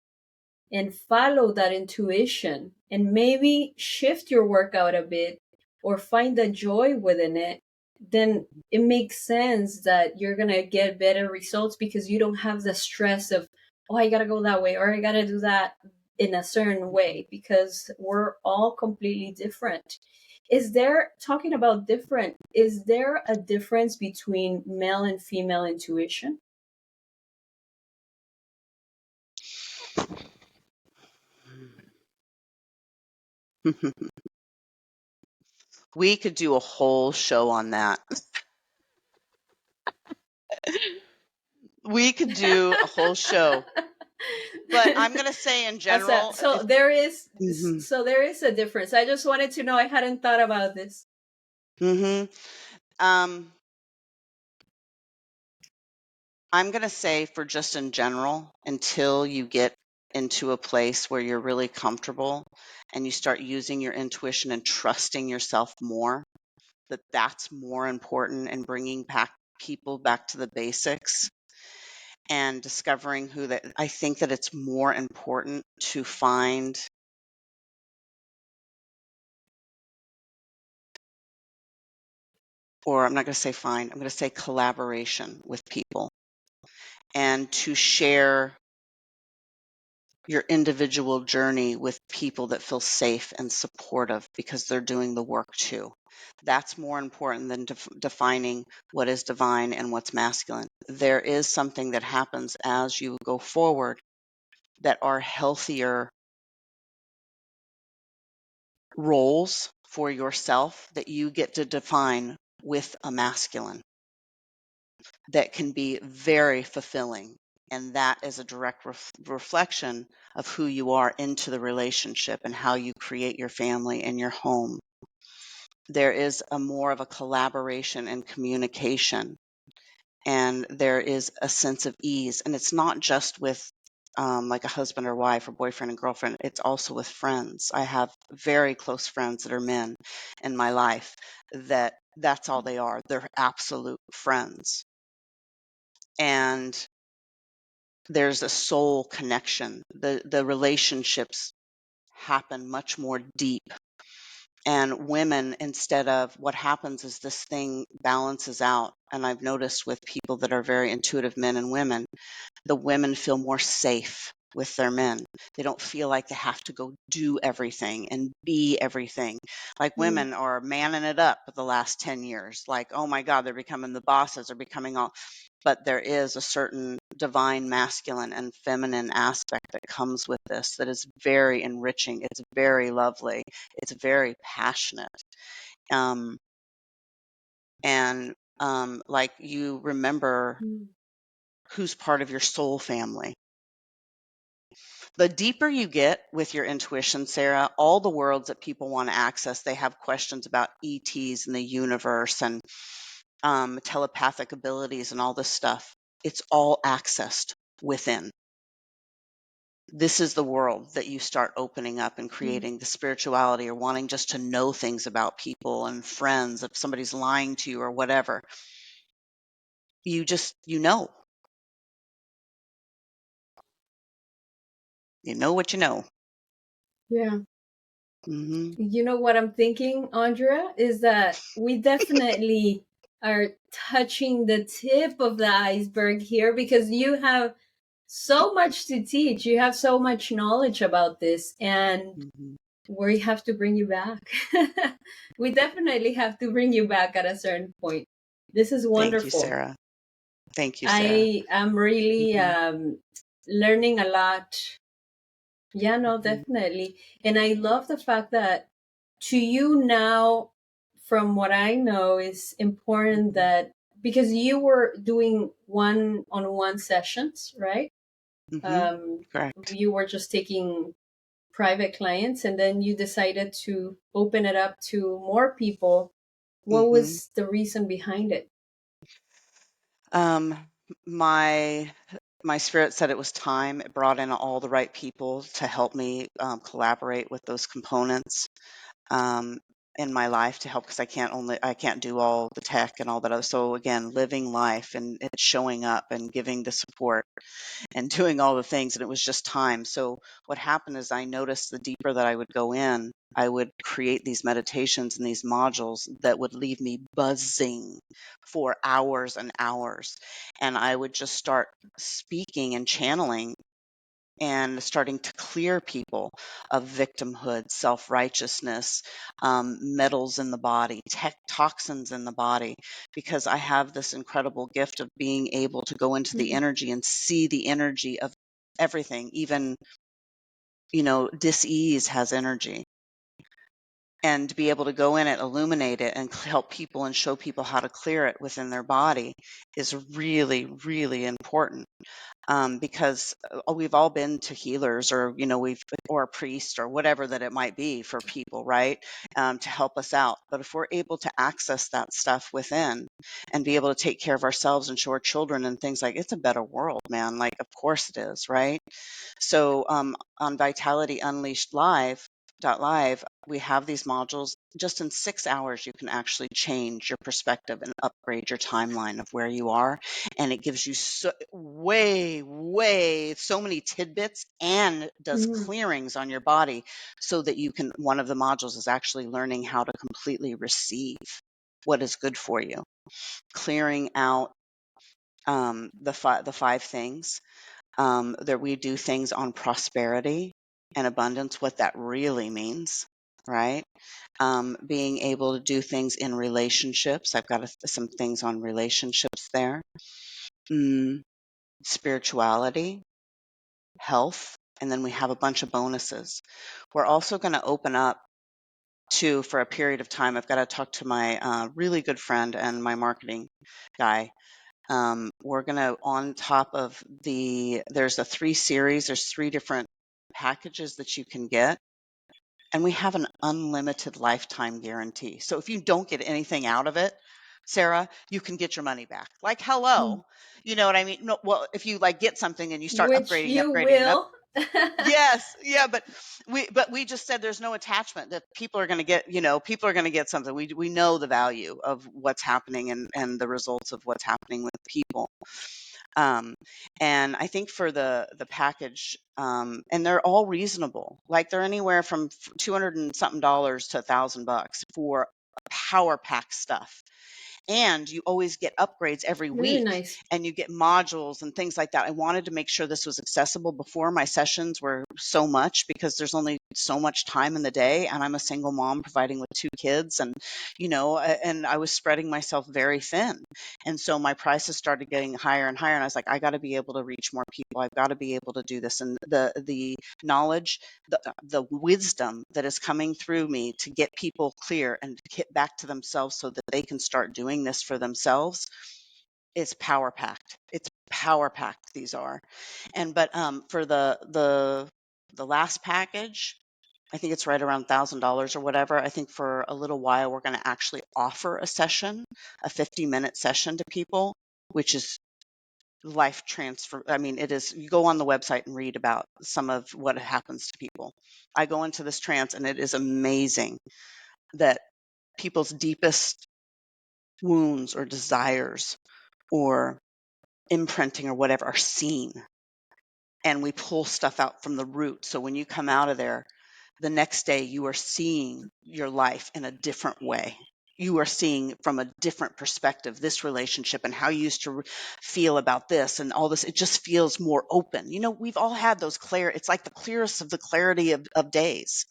and follow that intuition and maybe shift your workout a bit or find the joy within it, then it makes sense that you're going to get better results, because you don't have the stress of, oh, I got to go that way, or I got to do that in a certain way, because we're all completely different. Is there a difference between male and female intuition? We could do a whole show on that. We could do a whole show. But I'm going to say in general. So there is a difference. I just wanted to know. I hadn't thought about this. I'm going to say, for just in general, until you get into a place where you're really comfortable and you start using your intuition and trusting yourself more, that's more important, and bringing people back to the basics and discovering who that. I think that it's more important to find, or I'm not going to say find, I'm going to say collaboration with people, and to share your individual journey with people that feel safe and supportive, because they're doing the work too. That's more important than defining what is divine and what's masculine. There is something that happens as you go forward that are healthier roles for yourself that you get to define with a masculine, that can be very fulfilling. And that is a direct reflection of who you are into the relationship and how you create your family and your home. There is a more of a collaboration and communication, and there is a sense of ease. And it's not just with like a husband or wife or boyfriend and girlfriend. It's also with friends. I have very close friends that are men in my life that's all they are. They're absolute friends. And there's a soul connection. The relationships happen much more deep. And women, instead of, what happens is this thing balances out. And I've noticed with people that are very intuitive, men and women, the women feel more safe with their men. They don't feel like they have to go do everything and be everything. Like women are manning it up for the last 10 years. Like, oh my God, they're becoming the bosses, they're becoming all. But there is a certain divine masculine and feminine aspect that comes with this that is very enriching. It's very lovely. It's very passionate. Like, you remember who's part of your soul family. The deeper you get with your intuition, Sarah, all the worlds that people want to access, they have questions about ETs and the universe and telepathic abilities and all this stuff. It's all accessed within. This is the world that you start opening up and creating the spirituality, or wanting just to know things about people and friends. If somebody's lying to you or whatever, you know. You know what you know. Yeah. You know what I'm thinking, Andrea, is that we definitely are touching the tip of the iceberg here, because you have so much to teach. You have so much knowledge about this. And we have to bring you back. We definitely have to bring you back at a certain point. This is Thank you, wonderful. Sarah. Thank you, Sarah. I am really Hmm. learning a lot. Yeah, no, Hmm. definitely. And I love the fact that to you now, from what I know, is important Hmm. that because you were doing one-on-one sessions, right? Hmm. Um, Correct. you were just taking private clients and then you decided to open it up to more people. What Hmm. was the reason behind it? Um, my my spirit said it was time. It brought in all the right people to help me collaborate with those components um, in my life to help because I can't do all the tech and all that other. So again, living life and it's showing up and giving the support and doing all the things, and it was just time. So what happened is I noticed the deeper that I would go in, I would create these meditations and these modules that would leave me buzzing for hours and hours. And I would just start speaking and channeling and starting to clear people of victimhood, self righteousness, metals in the body, toxins in the body, because I have this incredible gift of being able to go into the Mhm. energy and see the energy of everything, even, dis-ease has energy. And to be able to go in it, illuminate it, and help people and show people how to clear it within their body is really, really important because we've all been to healers or or a priest or whatever that it might be for people, right? To help us out. But if we're able to access that stuff within and be able to take care of ourselves and show our children and things, like, it's a better world, man. Like, of course it is, right? So on Vitality Unleashed Live, we have these modules. Just in 6 hours, you can actually change your perspective and upgrade your timeline of where you are. And it gives you so many tidbits and does Mhm. clearings on your body so that you can. One of the modules is actually learning how to completely receive what is good for you, clearing out the five things that we do things on prosperity and abundance, what that really means, right? Being able to do things in relationships. I've got some things on relationships there. Mm, Spirituality, health, and then we have a bunch of bonuses. We're also going to open up to, for a period of time, I've got to talk to my really good friend and my marketing guy. We're going to, on top of there's a 3 series, there's 3 different packages that you can get. And we have an unlimited lifetime guarantee. So if you don't get anything out of it, Sarah, you can get your money back. Like, Mm. hello, you know what I mean? No, well, if you like get something and you start Which upgrading, you upgrading, and will. yes, yeah, but we just said there's no attachment, that people are going to get, people are going to get something. We know the value of what's happening and the results of what's happening with people. Um, and I think for the package, and they're all reasonable. Like, they're anywhere from 200 and something dollars to $1,000 for power pack stuff. And you always get upgrades every Very week, nice. and you get modules and things like that. I wanted to make sure this was accessible. Before, my sessions were so much because there's only so much time in the day, and I'm a single mom providing with 2 kids, and and I was spreading myself very thin. And so my prices started getting higher and higher, and I was like, I got to be able to reach more people. I've got to be able to do this. And the knowledge, the wisdom that is coming through me to get people clear and get back to themselves so that they can start doing this for themselves is power packed. It's power packed, these are. And but for the last package, I think it's right around $1,000 or whatever. I think for a little while we're going to actually offer a session, a 50-minute session to people, which is life transfer. I mean, it is. You go on the website and read about some of what happens to people. I go into this trance, and it is amazing that people's deepest wounds or desires or imprinting or whatever are seen, and we pull stuff out from the root. So when you come out of there, the next day you are seeing your life in a different way. You are seeing from a different perspective this relationship and how you used to feel about this and all this. It just feels more open. We've all had those it's like the clearest of the clarity of days.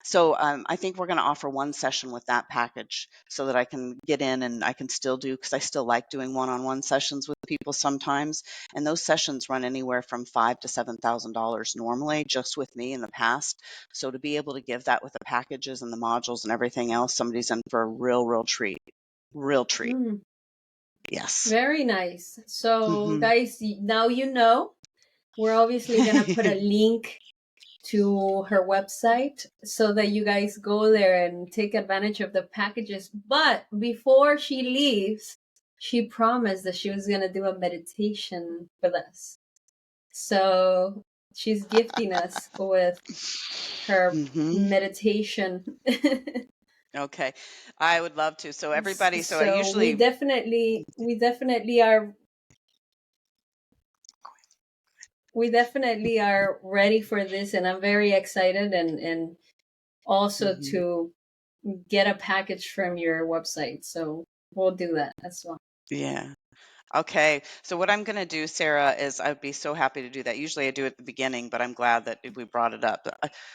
So I think we're going to offer one session with that package so that I can get in and I can still do, because I still like doing one-on-one sessions with people sometimes. And those sessions run anywhere from $5,000 to $7,000 normally, just with me in the past. So to be able to give that with the packages and the modules and everything else, somebody's in for a real treat. Real treat. Mm, Yes. very nice. So, Hmm. guys, now you know. We're obviously going to put a link to her website so that you guys go there and take advantage of the packages. But before she leaves, she promised that she was going to do a meditation with us. So she's gifting us with her Hmm. meditation. Okay. I would love to. So everybody, so I So we usually, definitely are ready for this, and I'm very excited, and also mhm, to get a package from your website. So we'll do that as well. yeah. Okay. So what I'm going to do, Sarah, is I'd be so happy to do that. Usually I do it at the beginning, but I'm glad that we brought it up.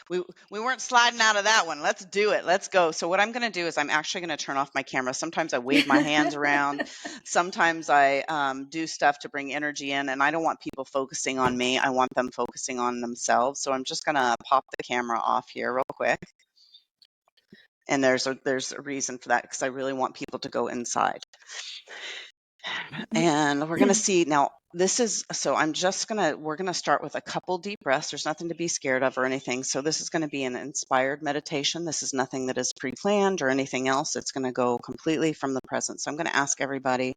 We weren't sliding out of that one. Let's do it. Let's go. So what I'm going to do is I'm actually going to turn off my camera. Sometimes I wave my hands around. Sometimes I do stuff to bring energy in, and I don't want people focusing on me. I want them focusing on themselves. So I'm just going to pop the camera off here real quick. And there's a reason for that, because I really want people to go inside. And we're going to see now. This is so we're going to start with a couple deep breaths. There's nothing to be scared of or anything. So this is going to be an inspired meditation. This is nothing that is pre-planned or anything else. It's going to go completely from the present. So I'm going to ask everybody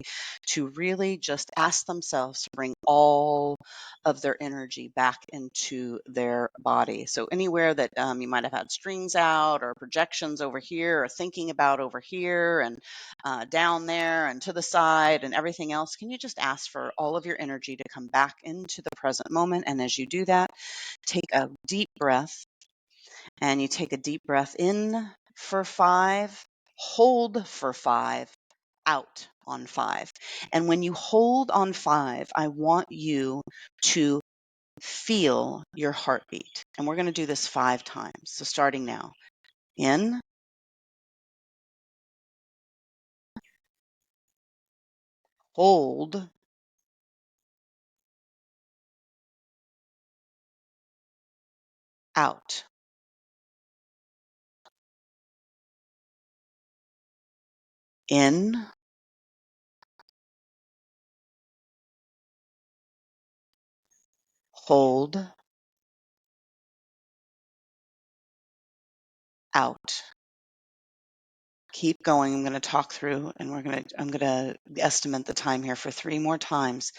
to really just ask themselves to bring all of their energy back into their body. So anywhere that you might have had strings out or projections over here or thinking about over here and down there and to the side and everything else, can you just ask for all of your energy to come back into the present moment? And as you do that, take a deep breath, and you take a deep breath in for 5, hold for 5, out on 5. And when you hold on 5, I want you to feel your heartbeat. And we're going to do this 5 times. So starting now, in, hold, out. In, hold, out. Keep going. I'm going to talk through, and I'm going to estimate the time here for 3 more times.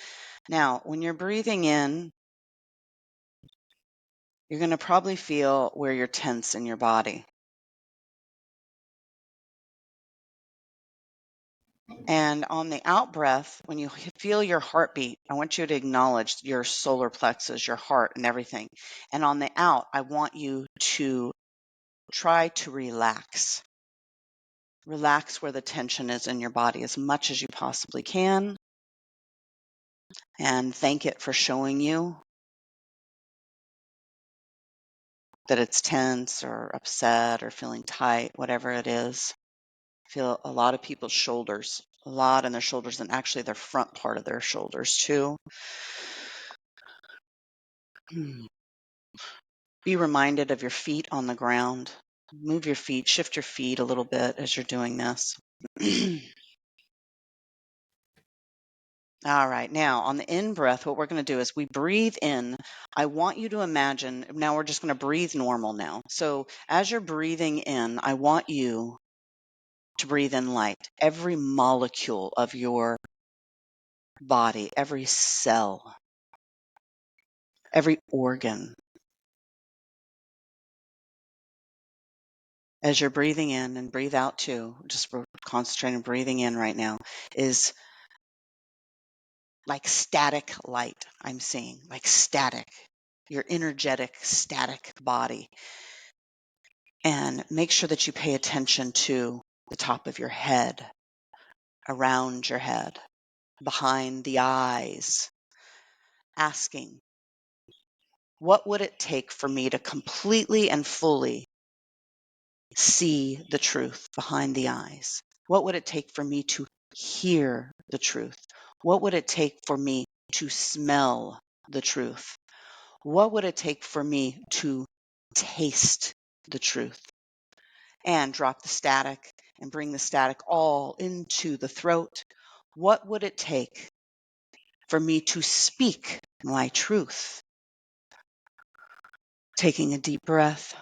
Now, when you're breathing in, you're going to probably feel where you're tense in your body. And on the out breath, when you feel your heartbeat, I want you to acknowledge your solar plexus, your heart, and everything. And on the out, I want you to try to relax. Relax where the tension is in your body as much as you possibly can. And thank it for showing you that it's tense or upset or feeling tight, whatever it is. Feel a lot of people's shoulders, a lot in their shoulders, and actually their front part of their shoulders too. Be reminded of your feet on the ground. Move your feet, shift your feet a little bit as you're doing this. All right, now on the in breath, what we're going to do is we breathe in. I want you to imagine, now we're just going to breathe normal now. So as you're breathing in, I want you to breathe in light. Every molecule of your body, every cell, every organ. As you're breathing in and breathe out too, just concentrate on breathing in right now, is like static light. I'm seeing like static, your energetic, static body. And make sure that you pay attention to the top of your head, around your head, behind the eyes, asking, what would it take for me to completely and fully see the truth behind the eyes? What would it take for me to hear the truth? What would it take for me to smell the truth? What would it take for me to taste the truth? And drop the static and bring the static all into the throat. What would it take for me to speak my truth? Taking a deep breath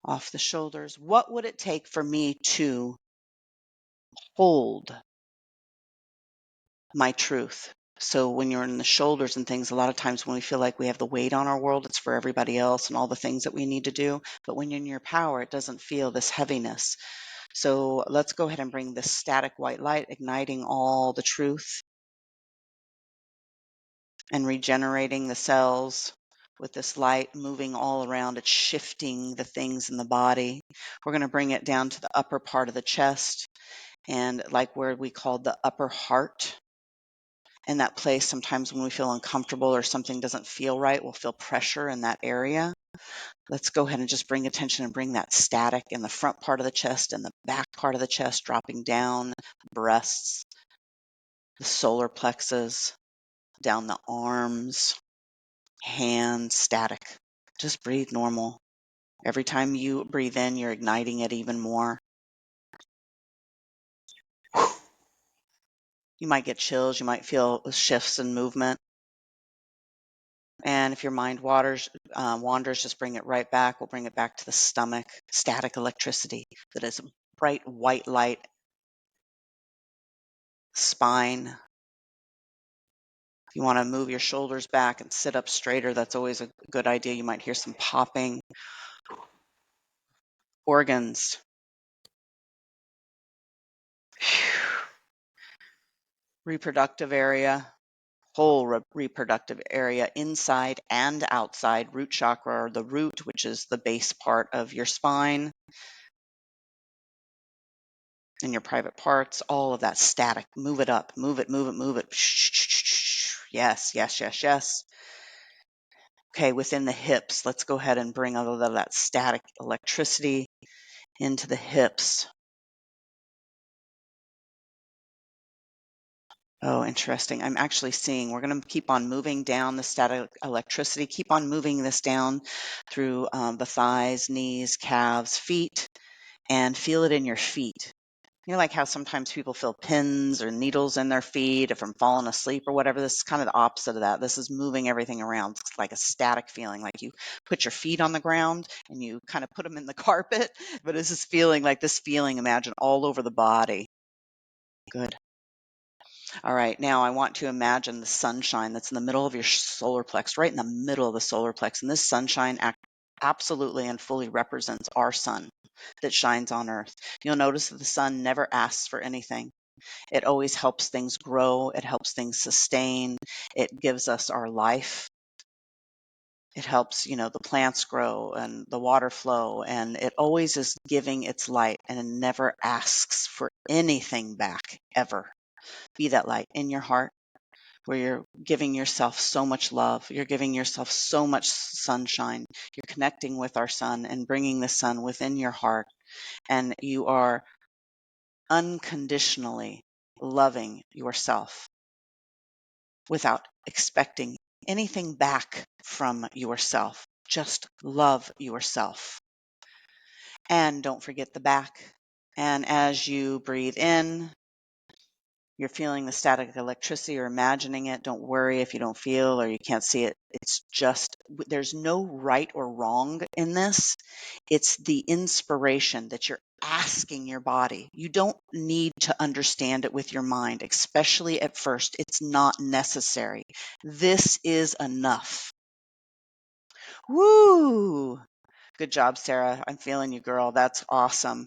off the shoulders. What would it take for me to hold my truth? So when you're in the shoulders and things, a lot of times when we feel like we have the weight on our world, it's for everybody else and all the things that we need to do. But when you're in your power, it doesn't feel this heaviness. So let's go ahead and bring this static white light, igniting all the truth and regenerating the cells with this light moving all around. It's shifting the things in the body. We're going to bring it down to the upper part of the chest and like where we call the upper heart. In that place, sometimes when we feel uncomfortable or something doesn't feel right, we'll feel pressure in that area. Let's go ahead and just bring attention and bring that static in the front part of the chest and the back part of the chest, dropping down, breasts, the solar plexus, down the arms, hands, static. Just breathe normal. Every time you breathe in, you're igniting it even more. You might get chills. You might feel shifts in movement. And if your mind wanders, just bring it right back. We'll bring it back to the stomach. Static electricity that is bright white light. Spine. If you want to move your shoulders back and sit up straighter, that's always a good idea. You might hear some popping. Organs. Reproductive area. Whole reproductive area, inside and outside. Root chakra, or the root, which is the base part of your spine and your private parts, all of that static. Move it up, move it, move it, move it. Yes, yes, yes, yes. Okay, within the hips, let's go ahead and bring all of that static electricity into the hips. Oh, interesting. I'm actually seeing, we're going to keep on moving down the static electricity, keep on moving this down through the thighs, knees, calves, feet, and feel it in your feet. You know, like how sometimes people feel pins or needles in their feet from falling asleep or whatever. This is kind of the opposite of that. This is moving everything around. It's like a static feeling, like you put your feet on the ground and you kind of put them in the carpet, but it's this feeling, like this feeling, imagine, all over the body. Good. All right, now I want to imagine the sunshine that's in the middle of your solar plex, right in the middle of the solar plex. And this sunshine absolutely and fully represents our sun that shines on Earth. You'll notice that the sun never asks for anything. It always helps things grow. It helps things sustain. It gives us our life. It helps, the plants grow and the water flow, and it always is giving its light and it never asks for anything back, ever. Be that light in your heart where you're giving yourself so much love. You're giving yourself so much sunshine. You're connecting with our sun and bringing the sun within your heart. And you are unconditionally loving yourself without expecting anything back from yourself. Just love yourself. And don't forget the back. And as you breathe in, you're feeling the static electricity or imagining it. Don't worry if you don't feel or you can't see it. It's just, there's no right or wrong in this. It's the inspiration that you're asking your body. You don't need to understand it with your mind, especially at first. It's not necessary. This is enough. Woo! Good job, Sarah. I'm feeling you, girl. That's awesome.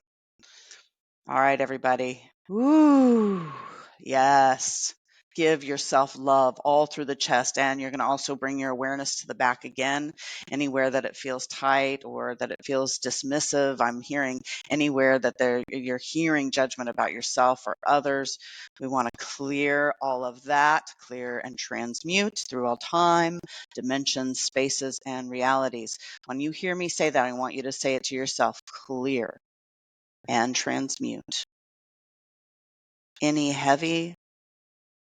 All right, everybody. Woo! Yes. Give yourself love all through the chest, and you're going to also bring your awareness to the back again. Anywhere that it feels tight or that it feels dismissive, I'm hearing anywhere that you're hearing judgment about yourself or others. We want to clear all of that, clear and transmute through all time, dimensions, spaces, and realities. When you hear me say that, I want you to say it to yourself, clear. and transmute any heavy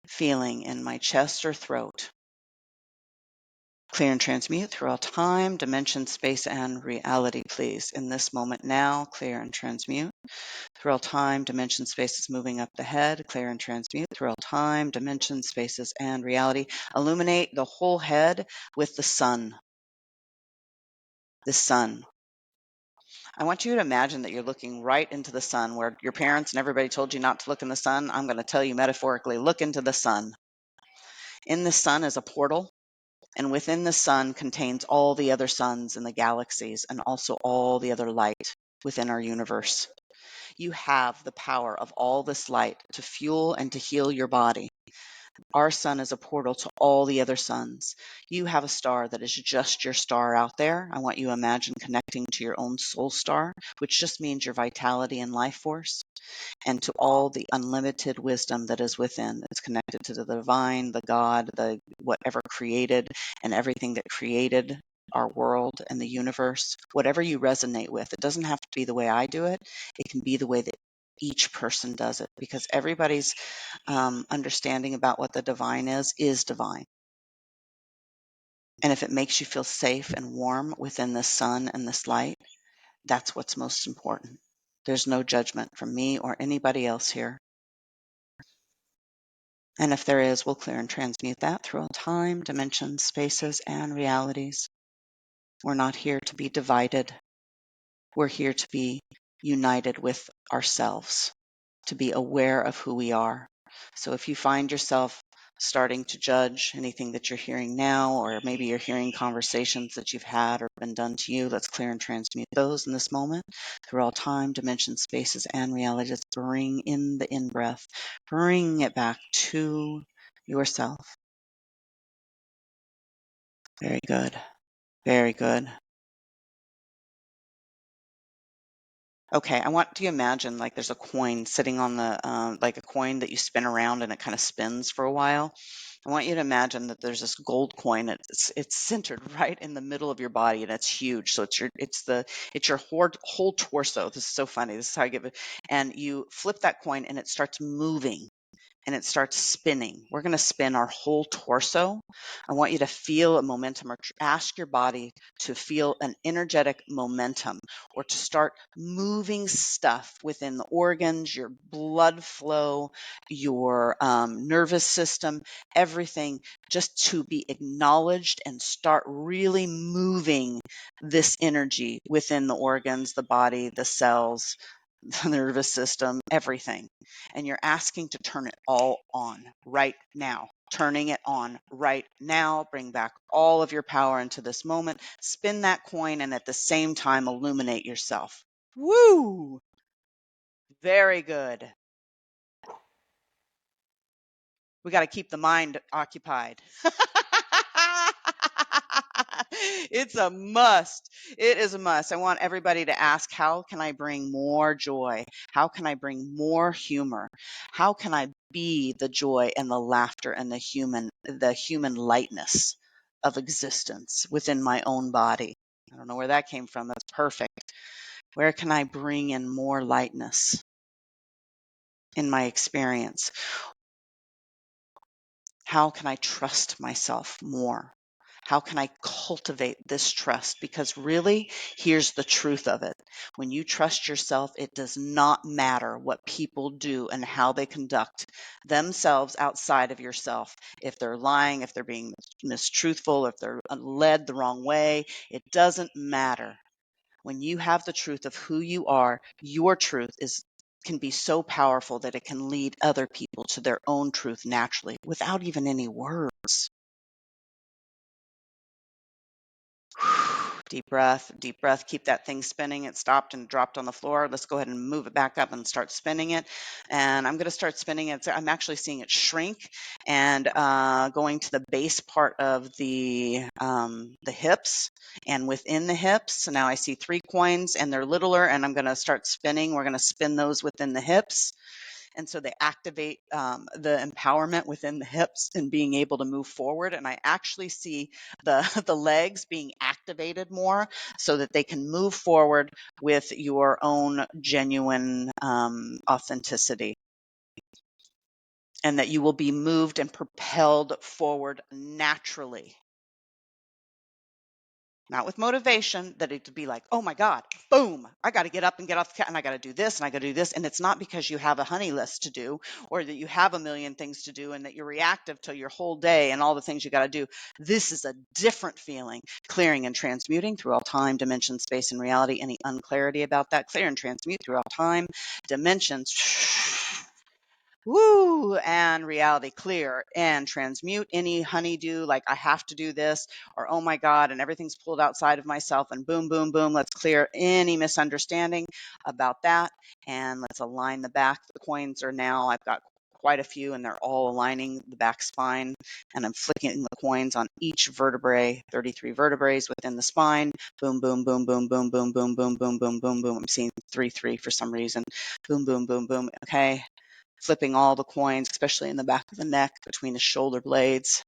feeling in my chest or throat. Clear and transmute through all time, dimension, space, and reality, please. In this moment now, clear and transmute through all time, dimension, spaces moving up the head, clear and transmute through all time, dimension, spaces, and reality. Illuminate the whole head with the sun. The sun. I want you to imagine that you're looking right into the sun where your parents and everybody told you not to look in the sun. I'm going to tell you metaphorically, look into the sun. In the sun is a portal. And within the sun contains all the other suns in the galaxies and also all the other light within our universe. You have the power of all this light to fuel and to heal your body. Our sun is a portal to all the other suns. You have a star that is just your star out there. I want you to imagine connecting to your own soul star, which just means your vitality and life force, and to all the unlimited wisdom that is within. It's connected to the divine, the God, the whatever created, and everything that created our world and the universe. Whatever you resonate with, it doesn't have to be the way I do it. It can be the way that each person does it, because everybody's understanding about what the divine is divine. And if it makes you feel safe and warm within this sun and this light, that's what's most important. There's no judgment from me or anybody else here. And if there is, we'll clear and transmute that through all time, dimensions, spaces, and realities. We're not here to be divided. We're here to be united with ourselves, to be aware of who we are. So if you find yourself starting to judge anything that you're hearing now, or maybe you're hearing conversations that you've had or been done to you, let's clear and transmute those in this moment through all time, dimensions, spaces, and reality. Just bring in the in-breath, bring it back to yourself. Very good. Very good. Okay, I want you to imagine like there's a coin sitting on the, like a coin that you spin around and it kind of spins for a while. I want you to imagine that there's this gold coin. It's centered right in the middle of your body and it's huge. So it's your whole torso. This is so funny. This is how I give it. And you flip that coin and it starts moving and it starts spinning. We're going to spin our whole torso. I want you to feel a momentum or ask your body to feel an energetic momentum or to start moving stuff within the organs, your blood flow, your nervous system, everything just to be acknowledged and start really moving this energy within the organs, the body, the cells, the nervous system, everything. And you're asking to turn it all on right now. Turning it on right now. Bring back all of your power into this moment. Spin that coin and at the same time illuminate yourself. Woo! Very good. We got to keep the mind occupied. It's a must. It is a must. I want everybody to ask, how can I bring more joy? How can I bring more humor? How can I be the joy and the laughter and the human lightness of existence within my own body? I don't know where that came from. That's perfect. Where can I bring in more lightness in my experience? How can I trust myself more? How can I cultivate this trust? Because really, here's the truth of it. When you trust yourself, it does not matter what people do and how they conduct themselves outside of yourself. If they're lying, if they're being mistruthful, if they're led the wrong way, it doesn't matter. When you have the truth of who you are, your truth can be so powerful that it can lead other people to their own truth naturally without even any words. Deep breath, deep breath. Keep that thing spinning. It stopped and dropped on the floor. Let's go ahead and move it back up and start spinning it. And I'm going to start spinning it. I'm actually seeing it shrink and going to the base part of the hips and within the hips. So now I see 3 coins and they're littler and I'm going to start spinning. We're going to spin those within the hips. And so they activate the empowerment within the hips and being able to move forward. And I actually see the legs being activated more so that they can move forward with your own genuine authenticity, and that you will be moved and propelled forward naturally. Not with motivation, that it to be like, oh my God, boom, I got to get up and get off the couch and I got to do this and I got to do this. And it's not because you have a honey list to do or that you have a million things to do and that you're reactive to your whole day and all the things you got to do. This is a different feeling. Clearing and transmuting through all time, dimension, space, and reality. Any unclarity about that? Clear and transmute through all time, dimensions. Woo, and reality clear and transmute any honeydew, like I have to do this, or oh my God, and everything's pulled outside of myself, and boom, boom, boom, let's clear any misunderstanding about that. And let's align the back. The coins are now, I've got quite a few, and they're all aligning the back spine, and I'm flicking the coins on each vertebrae, 33 vertebrae within the spine. Boom, boom, boom, boom, boom, boom, boom, boom, boom, boom, boom, boom. I'm seeing 3 3 for some reason. Boom, boom, boom, boom. Okay, flipping all the coins, especially in the back of the neck between the shoulder blades.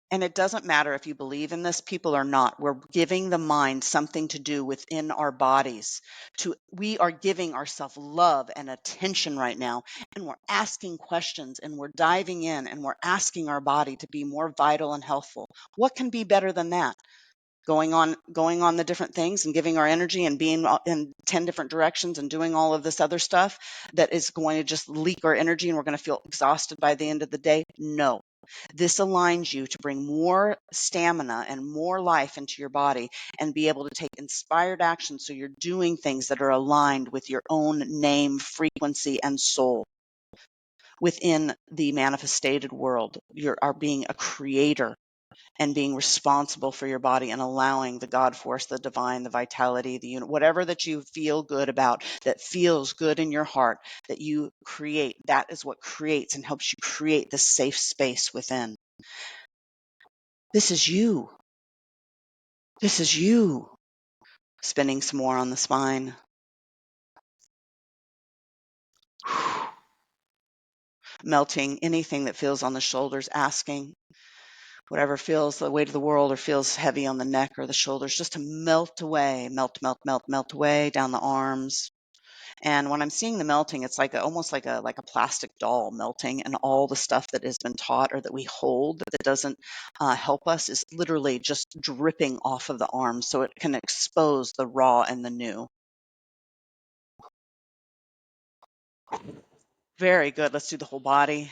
And it doesn't matter if you believe in this, people or not. We're giving the mind something to do within our bodies. We are giving ourselves love and attention right now. And we're asking questions and we're diving in and we're asking our body to be more vital and healthful. What can be better than that? Going on the different things and giving our energy and being in 10 different directions and doing all of this other stuff that is going to just leak our energy and we're going to feel exhausted by the end of the day. No, this aligns you to bring more stamina and more life into your body and be able to take inspired action, so you're doing things that are aligned with your own name, frequency, and soul within the manifested world. You are being a creator and being responsible for your body and allowing the God force, the divine, the vitality, the unit, whatever that you feel good about, that feels good in your heart, that you create. That is what creates and helps you create the safe space within. This is you. This is you. Spinning some more on the spine. Melting anything that feels on the shoulders, asking whatever feels the weight of the world or feels heavy on the neck or the shoulders, just to melt away, melt, melt, melt, melt away down the arms. And when I'm seeing the melting, it's like almost like a plastic doll melting, and all the stuff that has been taught or that we hold that doesn't help us is literally just dripping off of the arms, so it can expose the raw and the new. Very good. Let's do the whole body.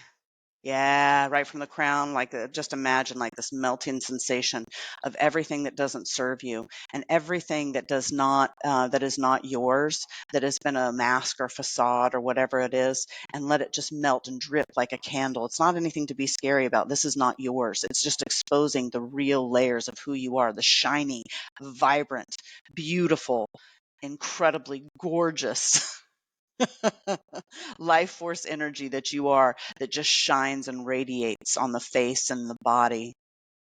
Yeah, right from the crown, like just imagine like this melting sensation of everything that doesn't serve you and everything that does not, that is not yours, that has been a mask or facade or whatever it is, and let it just melt and drip like a candle. It's not anything to be scary about. This is not yours. It's just exposing the real layers of who you are, the shiny, vibrant, beautiful, incredibly gorgeous life force energy that you are, that just shines and radiates on the face and the body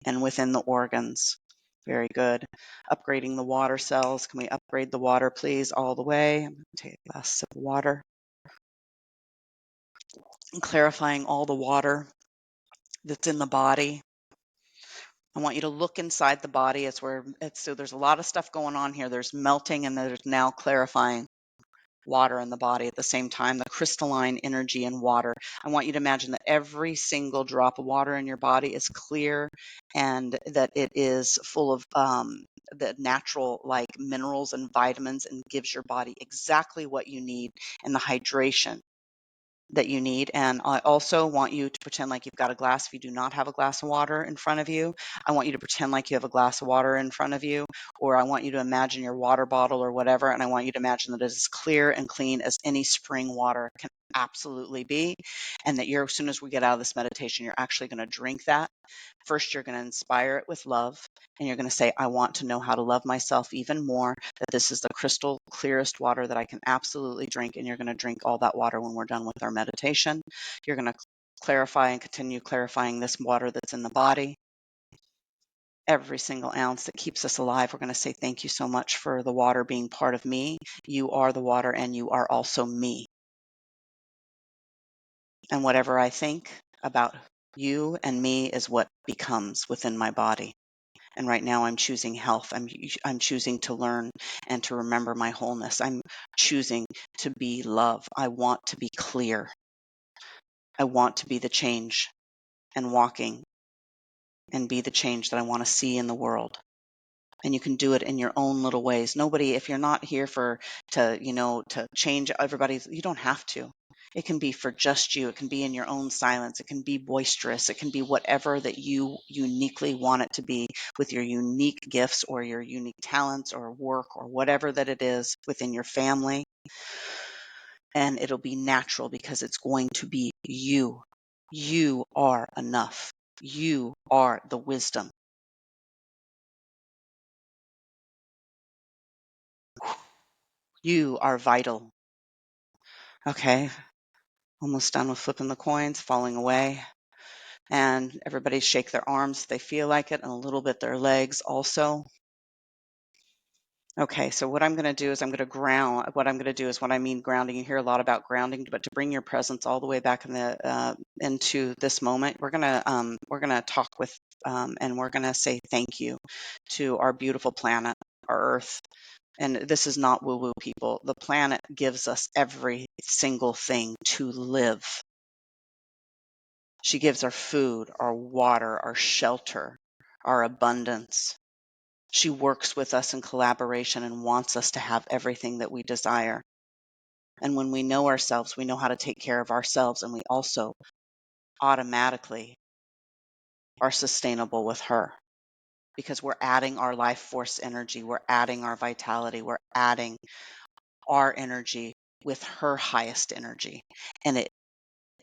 and within the organs. Very good. Upgrading the water cells. Can we upgrade the water, please, all the way? I'm going to take a glass sip of water. And clarifying all the water that's in the body. I want you to look inside the body. So there's a lot of stuff going on here. There's melting and there's now clarifying water in the body at the same time, the crystalline energy in water. I want you to imagine that every single drop of water in your body is clear and that it is full of the natural like minerals and vitamins and gives your body exactly what you need and the hydration that you need. And I also want you to pretend like you've got a glass. If you do not have a glass of water in front of you, I want you to pretend like you have a glass of water in front of you, or I want you to imagine your water bottle or whatever, and I want you to imagine that it is as clear and clean as any spring water can absolutely be, and that as soon as we get out of this meditation, you're actually going to drink that. First, you're going to inspire it with love, and you're going to say, I want to know how to love myself even more, that this is the crystal clearest water that I can absolutely drink, and you're going to drink all that water when we're done with our meditation. You're going to clarify and continue clarifying this water that's in the body. every single ounce that keeps us alive. We're going to say thank you so much for the water being part of me. You are the water and you are also me. And whatever I think about you and me is what becomes within my body. And right now I'm choosing health. I'm choosing to learn and to remember my wholeness. I'm choosing to be love. I want to be clear. I want to be the change and walking and be the change that I want to see in the world. And you can do it in your own little ways. Nobody, if you're not here to change everybody's, you don't have to. It can be for just you. It can be in your own silence. It can be boisterous. It can be whatever that you uniquely want it to be with your unique gifts or your unique talents or work or whatever that it is within your family. And it'll be natural because it's going to be you. You are enough. You are the wisdom. You are vital. Okay, almost done with flipping the coins, falling away. And everybody shake their arms if they feel like it, and a little bit their legs also. Okay, so what I'm going to do is I'm going to ground. What I'm going to do is when I mean grounding, you hear a lot about grounding, but to bring your presence all the way back into this moment, we're gonna talk with and we're gonna say thank you to our beautiful planet, our Earth. And this is not woo-woo, people. The planet gives us every single thing to live. She gives our food, our water, our shelter, our abundance. She works with us in collaboration and wants us to have everything that we desire. And when we know ourselves, we know how to take care of ourselves, and we also automatically are sustainable with her because we're adding our life force energy, we're adding our vitality, we're adding our energy with her highest energy. And it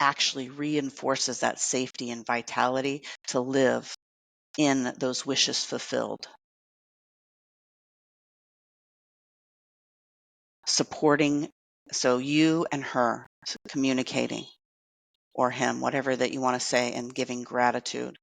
actually reinforces that safety and vitality to live in those wishes fulfilled. Supporting, so you and her communicating, or him, whatever that you want to say, and giving gratitude.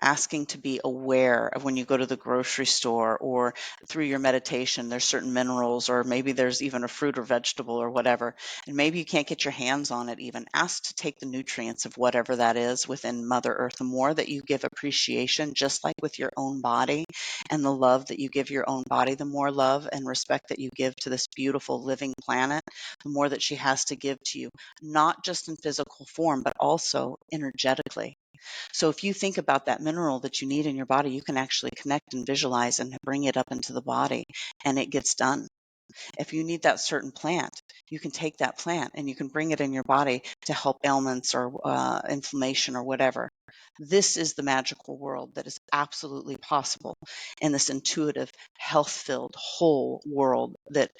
Asking to be aware of when you go to the grocery store or through your meditation, there's certain minerals, or maybe there's even a fruit or vegetable or whatever, and maybe you can't get your hands on it even. Ask to take the nutrients of whatever that is within Mother Earth. The more that you give appreciation, just like with your own body, and the love that you give your own body, the more love and respect that you give to this beautiful living planet, the more that she has to give to you, not just in physical form, but also energetically. So if you think about that mineral that you need in your body, you can actually connect and visualize and bring it up into the body, and it gets done. If you need that certain plant, you can take that plant and you can bring it in your body to help ailments or inflammation or whatever. This is the magical world that is absolutely possible in this intuitive, health-filled, whole world that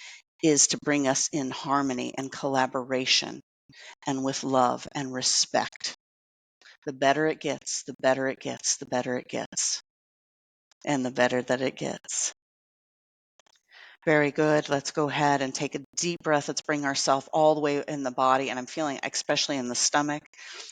is to bring us in harmony and collaboration and with love and respect. The better it gets, the better it gets, the better it gets, and the better that it gets. Very good. Let's go ahead and take a deep breath. Let's bring ourselves all the way in the body. And I'm feeling, especially in the stomach.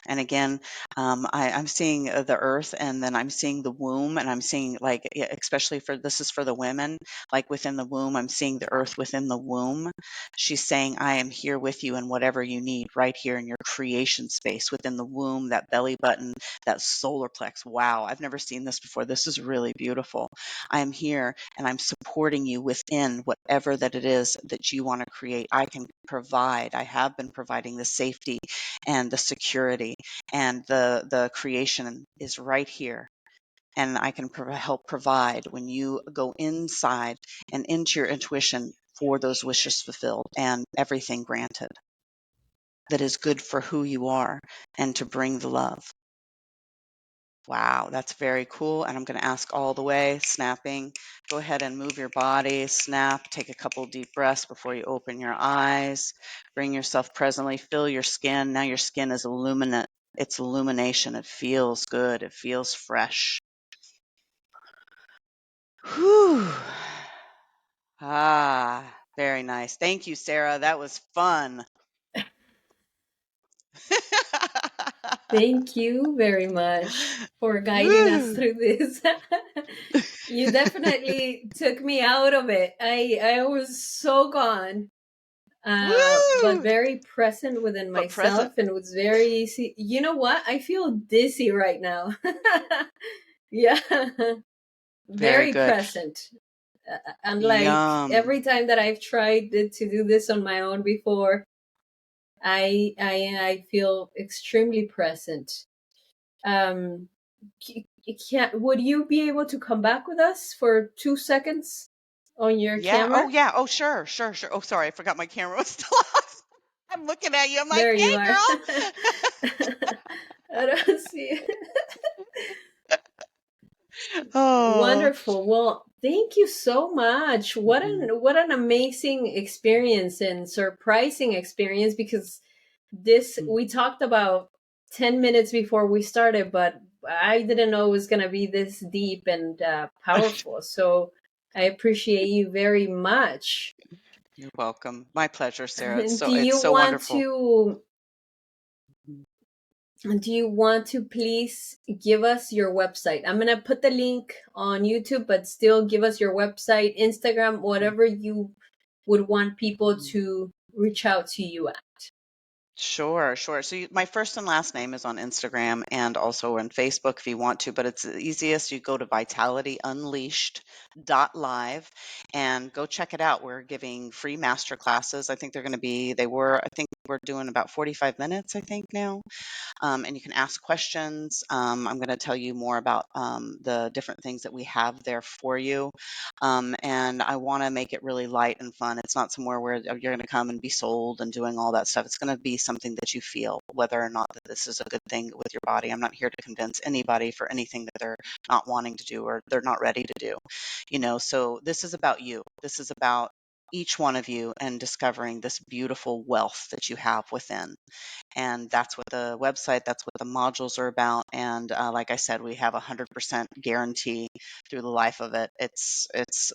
And again, I'm seeing the earth, and then I'm seeing the womb, and I'm seeing, like, especially this is for the women, like within the womb, I'm seeing the earth within the womb. She's saying, I am here with you in whatever you need right here in your creation space within the womb, that belly button, that solar plex. Wow. I've never seen this before. This is really beautiful. I am here and I'm supporting you within whatever that it is that you want to create. I can provide. I have been providing the safety and the security, and the creation is right here. And I can help provide when you go inside and into your intuition for those wishes fulfilled and everything granted that is good for who you are and to bring the love. Wow, that's very cool. And I'm going to ask all the way, snapping. Go ahead and move your body, snap, take a couple deep breaths before you open your eyes. Bring yourself presently, feel your skin. Now your skin is illuminate. It's illumination. It feels good. It feels fresh. Whew. Ah, very nice. Thank you, Sarah. That was fun. Thank you very much for guiding us Woo! through this. You definitely took me out of it. I was so gone, but Woo! very present within But present. myself, and it was very easy. You know what? I feel dizzy right now. Yeah, Very very good. present. Unlike Yum. every time that I've tried to do this on my own before, I feel extremely present. Um, would you be able to come back with us for 2 seconds on your Yeah. Oh, camera? yeah. Oh, sure. Sure. Sure. Oh, sorry. I forgot my camera was still off. I'm looking at you. I'm like, There you hey, are. I don't see. girl. Oh. Wonderful. Well, thank you so much. Mhm. What an amazing experience and surprising experience, because this we talked about 10 minutes before we started, but I didn't know it was going to be this deep and powerful. So I appreciate you very much. You're welcome. My pleasure, Sarah. Do It's you so want wonderful. to please give us your website? I'm going to put the link on YouTube, but still give us your website, Instagram, whatever you would want people to reach out to you at. Sure, sure. So my first and last name is on Instagram and also on Facebook if you want to, but it's the easiest. You go to vitalityunleashed.live and go check it out. We're giving free master classes. I think I think we're doing about 45 minutes, I think now. And you can ask questions. I'm going to tell you more about the different things that we have there for you. And I want to make it really light and fun. It's not somewhere where you're going to come and be sold and doing all that stuff. It's going to be something that you feel, whether or not that this is a good thing with your body. I'm not here to convince anybody for anything that they're not wanting to do or they're not ready to do. So this is about you. This is about each one of you and discovering this beautiful wealth that you have within. And that's what the website, that's what the modules are about. And like I said, we have 100% guarantee through the life of it. It's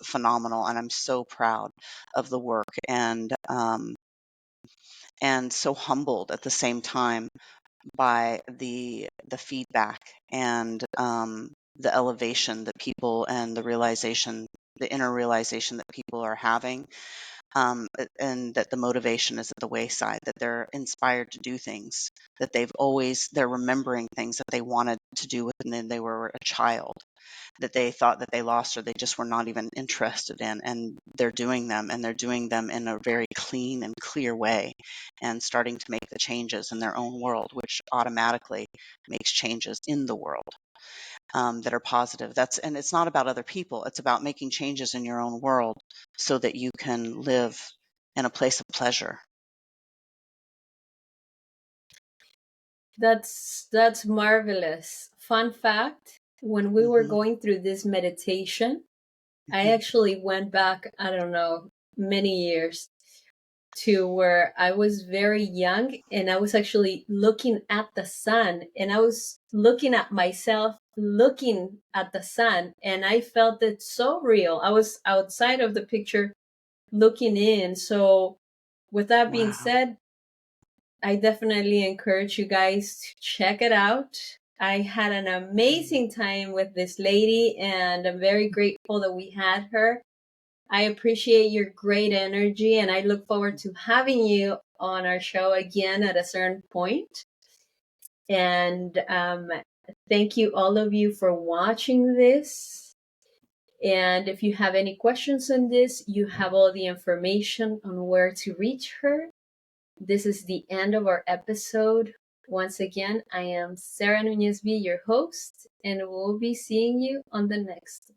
phenomenal, and I'm so proud of the work, and so humbled at the same time by the feedback and the elevation that people and the realization, the inner realization that people are having, and that the motivation is at the wayside, that they're inspired to do things that they're remembering things that they wanted to do when they were a child, that they thought that they lost or they just were not even interested in, and they're doing them, and they're doing them in a very clean and clear way, and starting to make the changes in their own world, which automatically makes changes in the world, that are positive. And it's not about other people. It's about making changes in your own world so that you can live in a place of pleasure. That's marvelous. Fun fact, when we were Hmm. going through this meditation, I actually went back, I don't know, many years to where I was very young, and I was actually looking at the sun, and I was looking at myself looking at the sun, and I felt it so real. I was outside of the picture looking in. So with that being Wow. said, I definitely encourage you guys to check it out. I had an amazing time with this lady, and I'm very grateful that we had her. I appreciate your great energy, and I look forward to having you on our show again at a certain point. And thank you, all of you, for watching this. And if you have any questions on this, you have all the information on where to reach her. This is the end of our episode. Once again, I am Sarah Nunez B, your host, and we'll be seeing you on the next